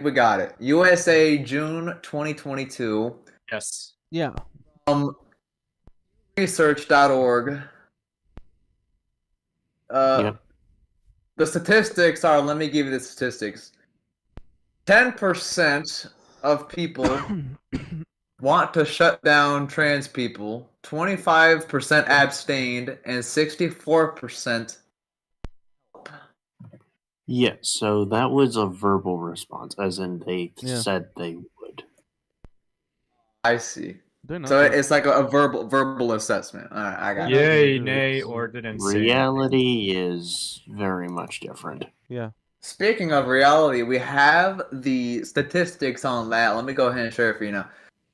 we got it. USA June 2022. Yes. Yeah. Research.org. Yep. The statistics are, let me give you the statistics. 10% of people want to shut down trans people, 25% abstained, and 64%. Yeah, so that was a verbal response, as in they Yeah. said they would. I see. They're not So gonna- it's like a verbal assessment. All right, I got it. Yay, nay, or didn't say. Reality is very much different. Yeah. Speaking of reality, we have the statistics on that. Let me go ahead and share it for you now.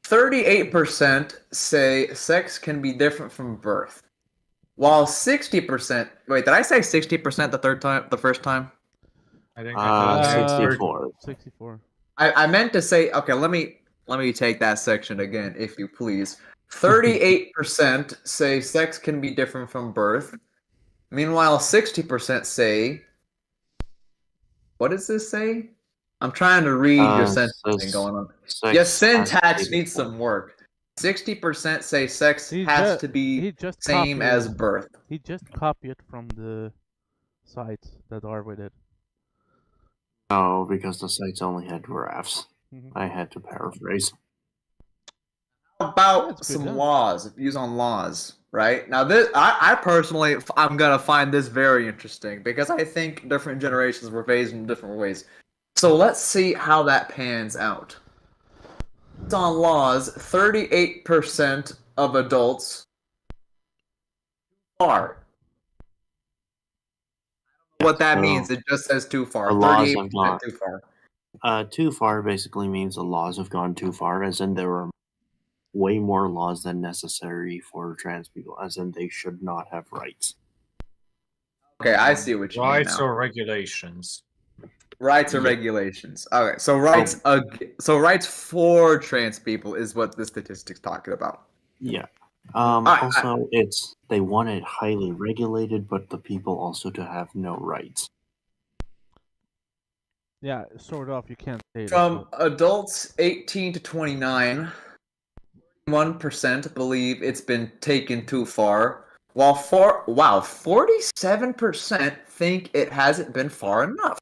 38% say sex can be different from birth, while 60%. Wait, did I say 60% the first time? I think I 64. 64. I meant to say. Okay, let me take that section again, if you please. 38% say sex can be different from birth. Meanwhile, 60% say. What does this say? I'm trying to read your sentence going on. Your syntax needs some work. 60% say sex has to be same as birth. He just copied it from the sites that are with it. Oh, because the sites only had graphs. Mhm. I had to paraphrase. How about some laws? Views on laws, right? Now, this I personally, I'm gonna find this very interesting because I think different generations were raised in different ways. So let's see how that pans out. Views on laws: 38% of adults are. What that means, it just says too far. The laws 38% too far. too far basically means the laws have gone too far, as in there are way more laws than necessary for trans people, as in they should not have rights. Okay, I see what you mean Rights now. or regulations? Rights or Yeah. regulations. Okay, so rights. So rights for trans people is what the statistics talking about. Yeah. Alright, Also, they want it highly regulated, but the people also to have no rights. Yeah, sort of. You can't say it. From adults 18 to 29, 1% believe it's been taken too far, while 47% think it hasn't been far enough.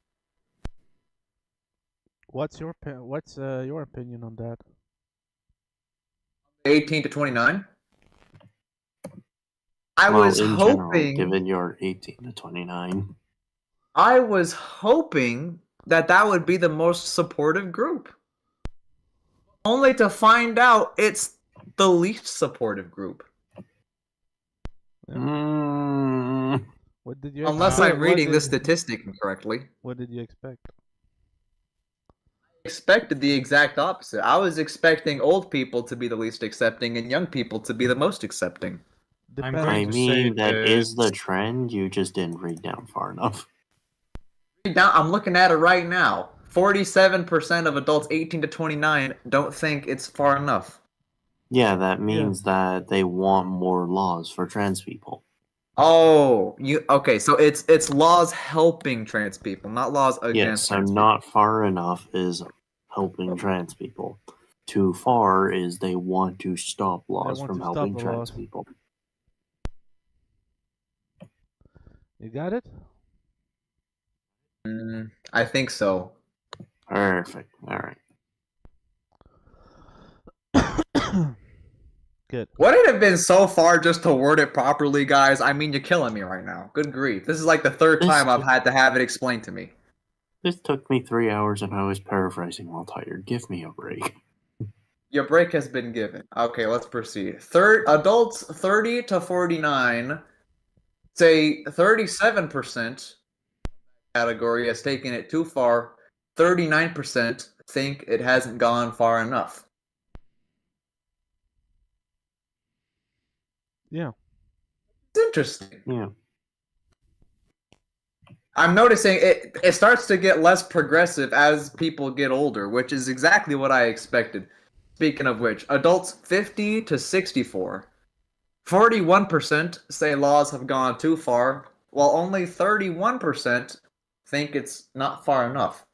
What's your opinion on that? 18 to 29. I Well, was in general, hoping given you're 18 to 29. I was hoping that would be the most supportive group. Only to find out it's the least supportive group. Mm, What did you Unless expect? I'm reading this statistic incorrectly. What did you expect? I expected the exact opposite. I was expecting old people to be the least accepting and young people to be the most accepting. I'm Depends. going I to mean, say that is the that trend, you just didn't read down far enough. Now, I'm looking at it right now. 47% of adults 18 to 29 don't think it's far enough. Yeah, that means that they want more laws for trans people. Oh, okay? So it's laws helping trans people, not laws Yes, against so trans not far enough is helping trans people. Too far is they want to stop laws want from to stop helping the trans laws. people. You got it? people. I think so. Perfect. All right. Good. Would it have been so far just to word it properly, guys? I mean, you're killing me right now. Good grief. This is like the third time I've had to have it explained to me. This took me 3 hours and I was paraphrasing while tired. Give me a break. Your break has been given. Okay, let's proceed. Adults 30 to 49 say 37% category has taken it too far. 39% think it hasn't gone far enough. Yeah. It's interesting. Yeah. I'm noticing it starts to get less progressive as people get older, which is exactly what I expected. Speaking of which, adults 50 to 64. 41% say laws have gone too far, while only 31% think it's not far enough.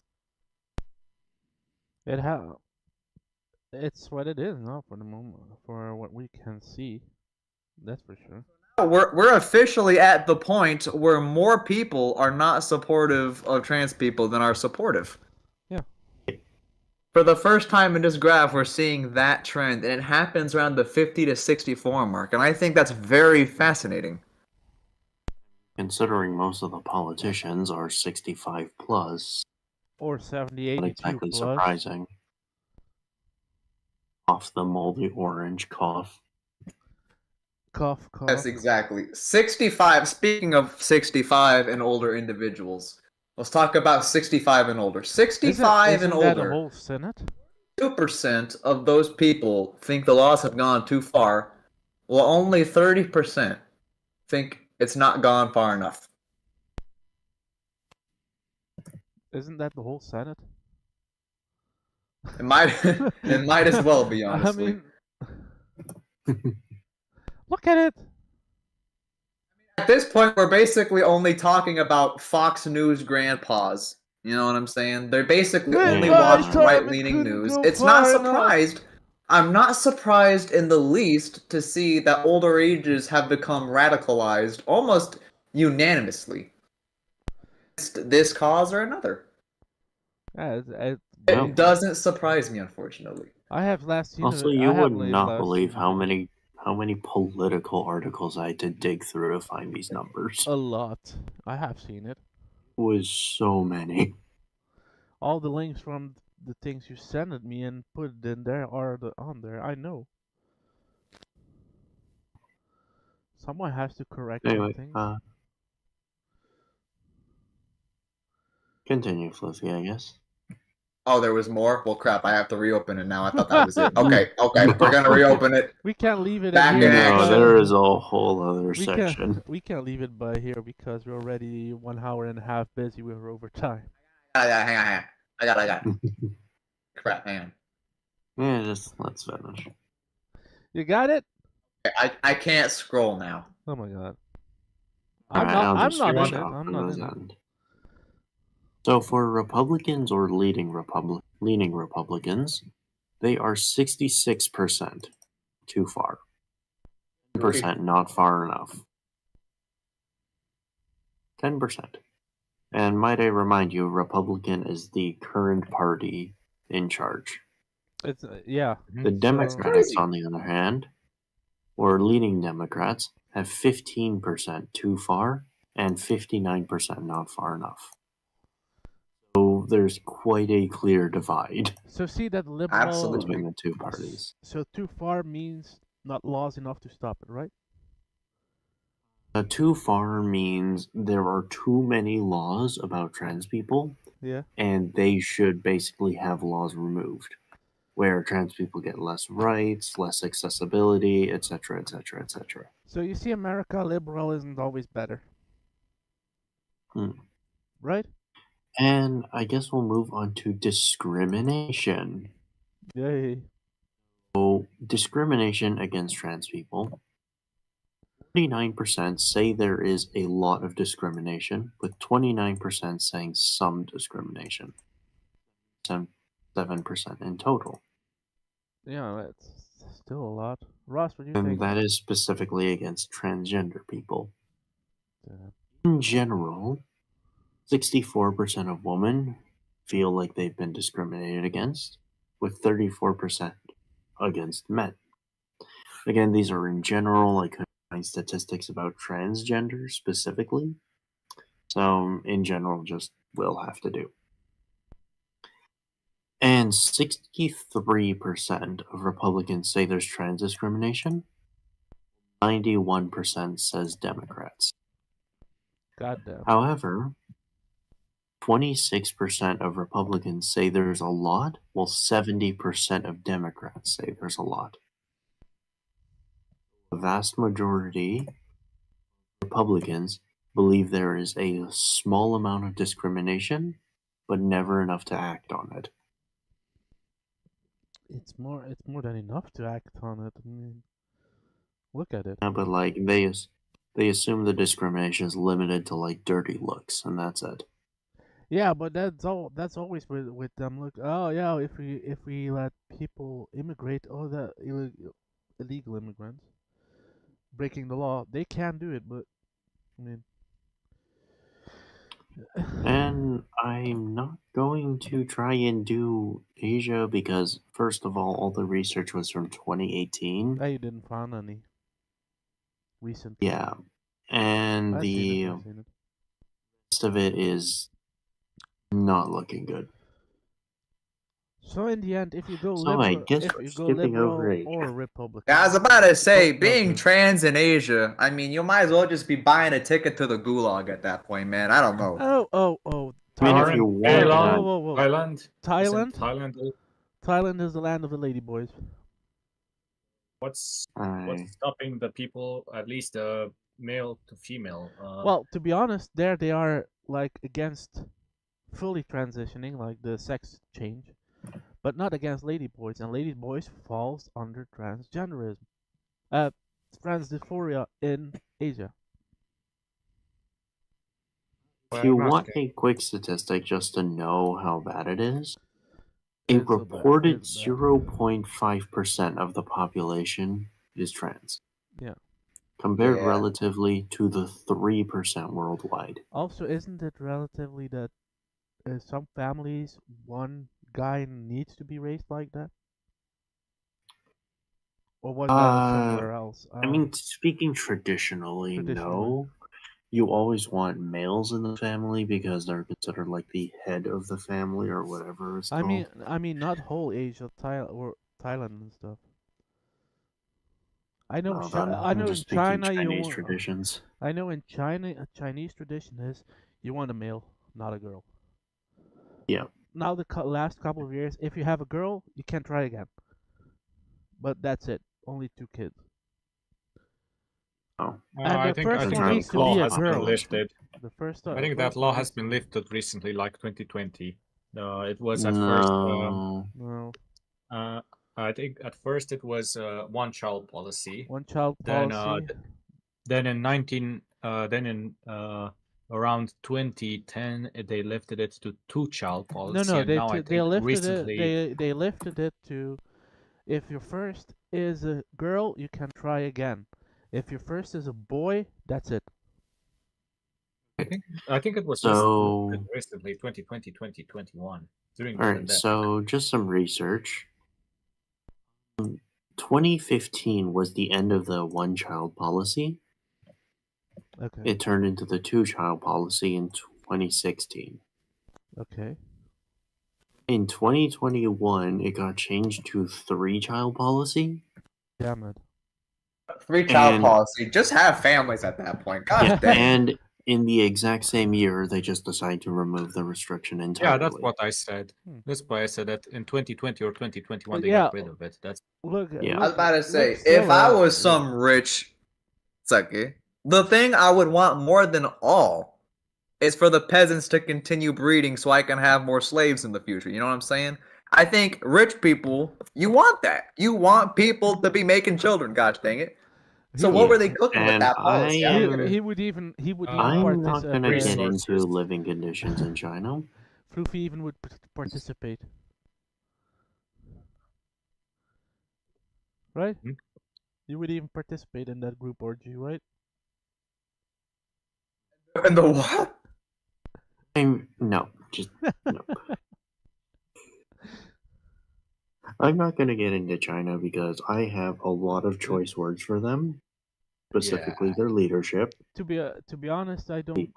It's what it is now for the moment, for what we can see. That's for sure. We're officially at the point where more people are not supportive of trans people than are supportive. Yeah. For the first time in this graph, we're seeing that trend, and it happens around the 50 to 64 mark, and I think that's very fascinating. Considering most of the politicians are 65 plus, Or 70, 82 not exactly plus. surprising. Off the moldy orange cough. Cough, cough. Yes, exactly. 65, speaking of 65 and older individuals, let's talk about 65 and older. 65 Isn't and that the older, whole Senate? 2% of those people think the laws have gone too far, while only 30% think it's not gone far enough. Isn't that the whole Senate? It might as well be, honestly. I mean, look at it. At this point, we're basically only talking about Fox News grandpas. You know what I'm saying? They're basically only watch right-leaning news. It's not surprised. I'm not surprised in the least to see that older ages have become radicalized almost unanimously. This cause or another. Yeah, It doesn't surprise me, unfortunately. I have last seen Also, it. you I have would not last believe seen how many political articles I had to dig through to find these numbers. a lot. I have seen it. It was so many. All the links from the things you sent me and put it in there are on there. I know. Someone has to correct Anyway, some things. continue, Fluffy, I guess. Oh, there was more? Well, crap, I have to reopen it now. I thought that was it. Okay, we're gonna reopen it. We can't leave it Back in in here. action. No, because there is a whole other we section. can't leave it by here because we're already 1 hour and a half busy. We're over time. Hang on. I got it. Crap, hang on. Yeah, just let's finish. You got it? I can't scroll now. Oh my god. Alright, I'm just not finish in it. off I'm on not this in it. end. So for Republicans or leaning Republicans, they are 66% too far. 10% not far enough. 10%. And might I remind you, Republican is the current party in charge. It's yeah. The Democrats, crazy. on the other hand, or leading Democrats, have 15% too far and 59% not far enough. So there's quite a clear divide So see that liberal. Absolutely. between the two parties. So too far means not laws enough to stop it, right? Too far means there are too many laws about trans people, Yeah. and they should basically have laws removed, where trans people get less rights, less accessibility, etc., etc., etc. So you see, America liberal isn't always better. Hmm. Right? And I guess we'll move on to discrimination. Yay. So, discrimination against trans people. 49% say there is a lot of discrimination, with 29% saying some discrimination. 7% in total. Yeah, that's still a lot. Ross, what do you And think? that is specifically against transgender people. Yeah. In general, 64% of women feel like they've been discriminated against, with 34% against men. Again, these are in general, I couldn't find statistics about transgender specifically. So, in general, just will have to do. And 63% of Republicans say there's trans discrimination. 91% says Democrats. Goddamn. However, 26% of Republicans say there's a lot, while 70% of Democrats say there's a lot. The vast majority of Republicans believe there is a small amount of discrimination, but never enough to act on it. It's more than enough to act on it. I mean, look at it. Yeah, but like they assume the discrimination is limited to like dirty looks, and that's it. Yeah, but that's always with them. Look, oh yeah, if we let people immigrate, oh the illegal immigrants breaking the law, they can do it. But I mean, And I'm not going to try and do Asia because, first of all the research was from 2018. you didn't find any recent. Yeah, and I've the seen it. rest of it is not looking good. So in the end, if you go So I liberal, guess if we're you go skipping liberal over Asia. or Republican, Yeah, I was about to say, Oh, being okay. trans in Asia, I mean, you might as well just be buying a ticket to the gulag at that point, man. I don't know. Oh, I mean, if Thailand. you Aren't want Thailand, Whoa. Thailand, isn't Thailand. Thailand. Thailand is the land of the ladyboys. What's I stopping the people, at least the male to female? Well, to be honest, there they are like against fully transitioning, like the sex change, but not against ladyboys, and ladyboys falls under transgenderism, transdysphoria in Asia. if you I'm want asking. a quick statistic just to know how bad it is, a It's so bad. reported It's bad. 0.5% of the population is trans. Yeah. Compared Yeah. relatively to the 3% worldwide. Also, isn't it relatively that some families, one guy needs to be raised like that? Or was that somewhere else? I mean, speaking traditionally, no. You always want males in the family because they're considered like the head of the family or whatever it's I called. mean, not whole Asia, Thailand and stuff. I know. No, I I'm know in just speaking China you Chinese want. traditions. I know in China a Chinese tradition is you want a male, not a girl. Yeah. now the last couple of years, if you have a girl, you can't try again. But that's it. Only 2 kids. Oh, And I the think first one Entirely needs that to law be a has been girl. lifted. The first. I think that first law one has needs been to- lifted recently, like 2020. It was at first. no. No. I think at first it was one child policy. One child Then, policy. then in 19, then in around 2010, they lifted it to two-child policy, No, and now I they think lifted recently. it. They lifted it to, if your first is a girl, you can try again. If your first is a boy, that's it. I think it was So- recently 2020, 2021 during the All right, pandemic. so just some research. 2015 was the end of the one-child policy. Okay. It turned into the two-child policy in 2016. Okay. In 2021, it got changed to three-child policy. Damn it. 3-child And- policy. Just have families at that point. God Yeah, dang. and in the exact same year, they just decided to remove the restriction entirely. Yeah, that's what I said. Hmm. That's why I said that in 2020 or 2021 they Yeah. got rid of it. That's Look. Yeah. I was about to say, look still, if I was some rich sucky, the thing I would want more than all is for the peasants to continue breeding so I can have more slaves in the future. You know what I'm saying? I think rich people, you want that. You want people to be making children, gosh dang it. So what were they cooking with And that policy? I I don't am- get it. He would even I'm not going to get resources. into living conditions in China. Floofy even would participate. Right? Hmm? You would even participate in that group orgy, right? And the what? No. I'm not going to get into China because I have a lot of choice words for them, specifically their leadership. To be honest, I don't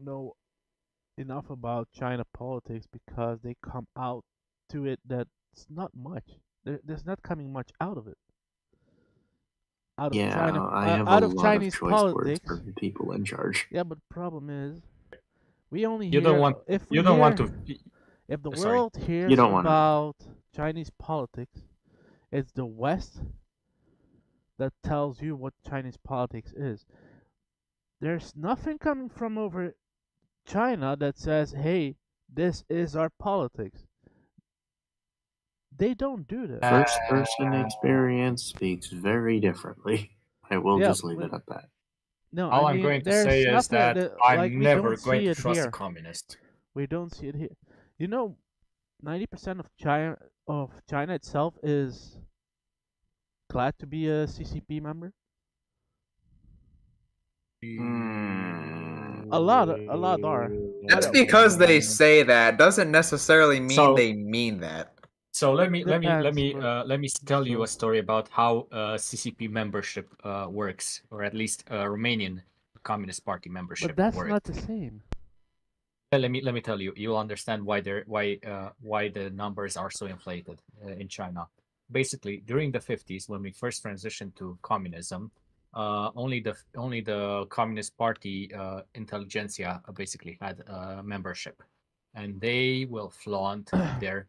know enough about China politics because they come out to it that it's not much. There's not coming much out of it. Out of Yeah, China, I have out a of lot Chinese of choice politics. words for the people in charge. Yeah, but the problem is, we only You hear don't want if we you don't want hear- to. If the Sorry. world hears don't wanna know. about Chinese politics, it's the West that tells you what Chinese politics is. There's nothing coming from over China that says, "Hey, this is our politics." They don't do that. First person experience speaks very differently. I will Yeah, just leave but- it at that. No, All I I'm mean, going to there's say is nothing that like, I'm we never don't going see to it trust here. a communist. We don't see it here. You know, 90% of China itself is glad to be a CCP member. A lot are. Just because they say that doesn't necessarily mean So- they mean that. So let me Depends, but- tell you so- a story about how CCP membership works, or at least Romanian Communist Party membership But that's works. not the same. Let me tell you. You'll understand why the numbers are so inflated in China. Basically, during the 50s, when we first transitioned to communism, only the Communist Party intelligentsia basically had membership, and they will flaunt their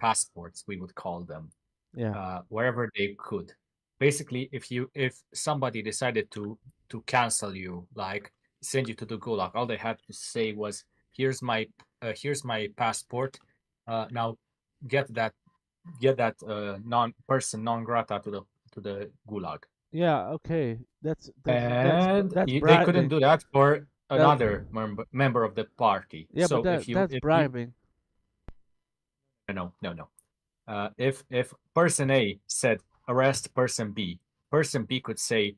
passports, we would call them, Yeah. wherever they could. Basically, if somebody decided to cancel you, like send you to the gulag, all they had to say was, here's my passport, now get that non grata to the gulag. Yeah. Okay. That's And they bribing. couldn't do that for another member of the party. Yeah, So but that's bribing. No. If person A said arrest person B, person B could say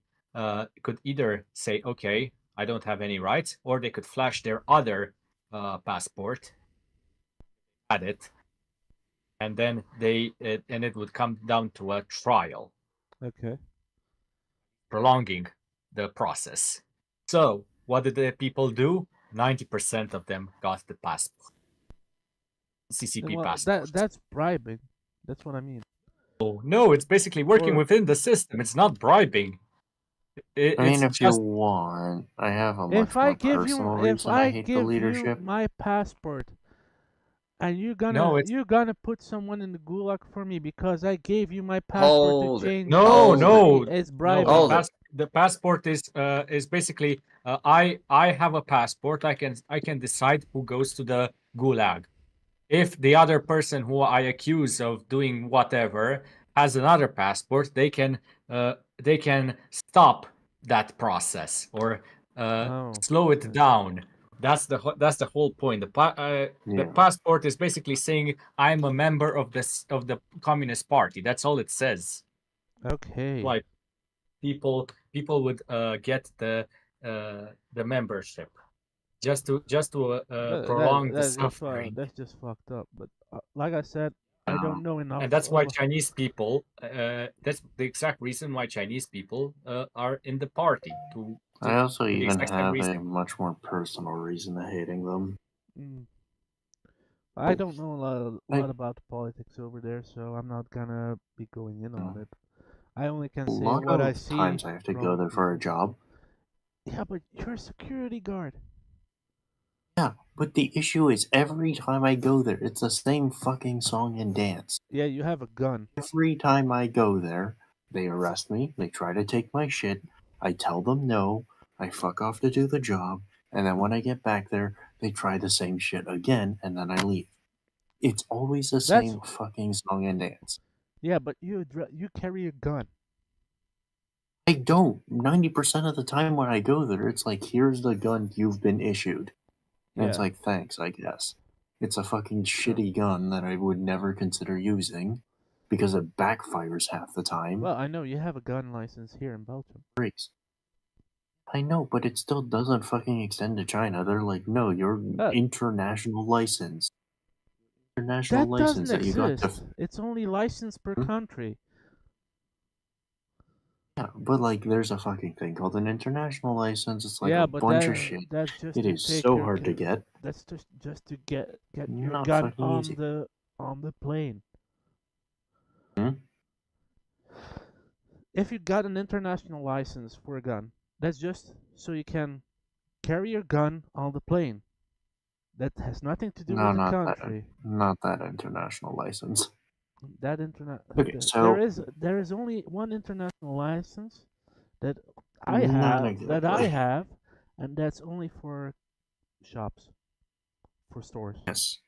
could either say, okay, I don't have any rights, or they could flash their other passport, add it, and then it would come down to a trial, Okay. prolonging the process. So what did the people do? 90% of them got the passport. CCP Well, passport. that's bribing. That's what I mean. No, it's basically working Or- within the system. It's not bribing. It, I mean, it's if you just want, I have a If much I more give you, personal if reason I I hate the give you leadership. my passport, and no. It's you're gonna put someone in the gulag for me because I gave you my passport to Hold it. change no, names Hold for it. me. no, It's no. bribery. The passport is basically I have a passport. I can decide who goes to the gulag. If the other person who I accuse of doing whatever has another passport, they can stop that process or Oh, slow it okay. down. That's the whole point. The Yeah. passport is basically saying I'm a member of the Communist Party. That's all it says. Okay. Like people would get the membership just to prolong the suffering. That's just fucked up. But like I said, I don't Um, know enough And that's why about. Chinese people, that's the exact reason why Chinese people are in the party I also for the even exact same have a reason. much more personal reason to hating them. Mm, I don't know a I, lot about the politics over there, so I'm not gonna be going in on a it. I only can say lot what I of see times I have to go from there for a people. job. Yeah, but you're a security guard. Yeah, but the issue is every time I go there, it's the same fucking song and dance. Yeah, you have a gun. Every time I go there, they arrest me, they try to take my shit, I tell them no, I fuck off to do the job, and then when I get back there, they try the same shit again, and then I leave. It's always the That's same fucking song and dance. yeah, but you carry a gun. I don't. 90% of the time when I go there, it's like, here's the gun you've been issued. And it's Yeah. like, thanks, I guess. It's a fucking Oh. shitty gun that I would never consider using because it backfires half the time. Well, I know you have a gun license here in Belgium. Breaks. I know, but it still doesn't fucking extend to China. They're like, no, your Uh, international license. International that license doesn't that you got to. exist. It's only licensed per Hmm? country. Yeah, but like, there's a fucking thing called an international license. It's like Yeah, a but bunch of shit. that's just It to is take so your hard to get. that's just to get your Not gun fucking easy. on the plane. Hmm? If you got an international license for a gun, that's just so you can carry your gun on the plane. That has nothing to do No, with the not that. country. Not that international license. That internet Okay, so there is only one international license that not exactly. and that's only for shops, for stores. Yes.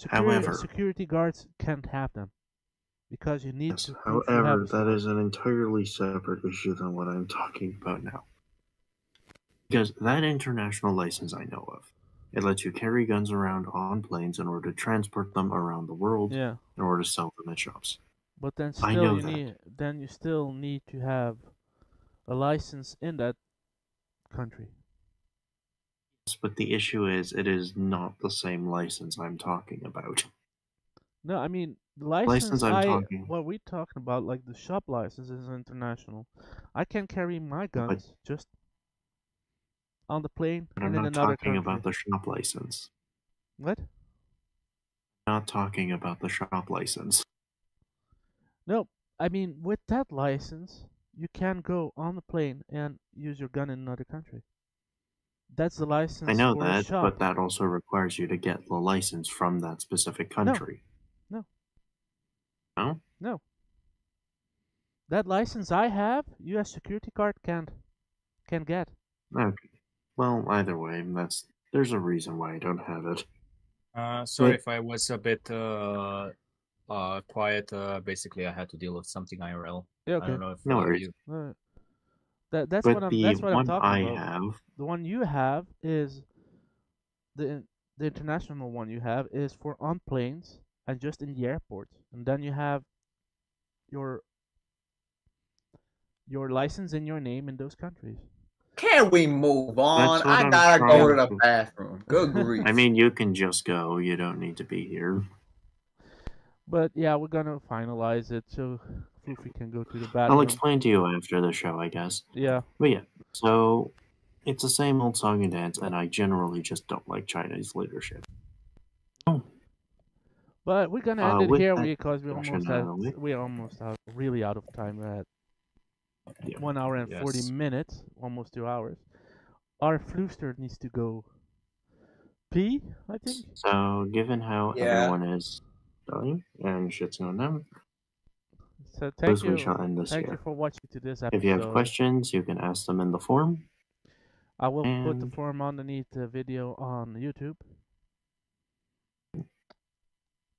However, Security guards can't have them because you need yes. to prove you have However, a that store. is an entirely separate issue than what I'm talking about now. Because that international license I know of, it lets you carry guns around on planes in order to transport them around the world Yeah, in order to sell them at shops. but I know that. you still need to have a license in that country. But the issue is, it is not the same license I'm talking about. No, I mean the License license I'm I talking, what we talking about, like the shop license is international. I can carry my but, guns just on the plane but I'm and in not another talking country. about the shop license. What? Not talking about the shop license. No, I mean with that license, you can go on the plane and use your gun in another country. That's the I license know for a that, but shop. that also requires you to get the license from that specific No, country. no, No? no. That license I have, U.S. security card can get. Okay. Well, either way, there's a reason why I don't have it. Sorry But if I was a bit quiet. Basically, I had to deal with something IRL. Yeah, I don't okay. know if no worries. you. But the That's what I'm one talking I about. have, The one you have is the international one you have is for on planes and just in the airport, and then you have your license in your name in those countries. Can we move on? that's what I I'm gotta go Yeah. to trying the to. bathroom. Good grief. I mean, you can just go. You don't need to be here. But yeah, we're gonna finalize it so Floofy can go to the I'll bathroom. explain to you after the show, I guess. Yeah. But yeah, so it's the same old song and dance, and I generally just don't like Chinese leadership. But we're gonna end it With here that because discussion out of the way, we're almost out really out of time. Yeah. 1 hour and 40 Yes. minutes, almost 2 hours. Our Flooster needs to go pee, I think. So, given how Yeah. everyone is dying and shit's going down, So suppose we shall end this thank you here. for watching to this If you have episode. questions, you can ask them in the forum. I will put the And form underneath the video on YouTube.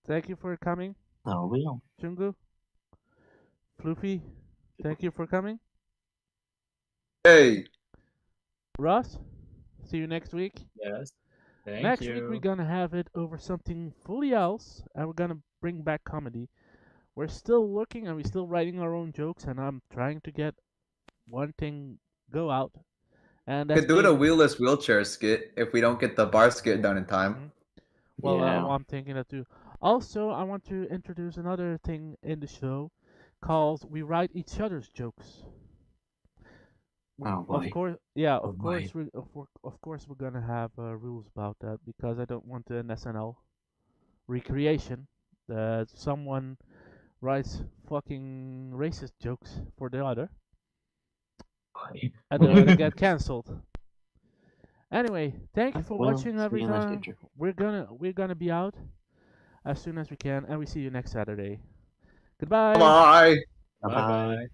Thank you for coming, that'll be all. Chungu. Floofy, thank you for coming. Hey. Ross, see you next week. Yes. Thank Next you. week we're gonna have it over something fully else, and we're gonna bring back comedy. We're still looking and we're still writing our own jokes, and I'm trying to get one thing go out. And that's Could do it a maybe- wheelless wheelchair skit if we don't get the bar skit done in time. Mhm. Well, Yeah. I'm thinking that too. Also, I want to introduce another thing in the show called "We Write Each Other's Jokes." Oh boy. Of course, yeah. Oh Of course, of course, we're gonna have rules about that because I don't want an SNL recreation that someone writes fucking racist jokes for the other and the other get cancelled. Anyway, thank you for Well, watching, see you in the everyone. future. We're gonna be out as soon as we can, and we see you next Saturday. Goodbye. Bye. Bye Bye bye. bye.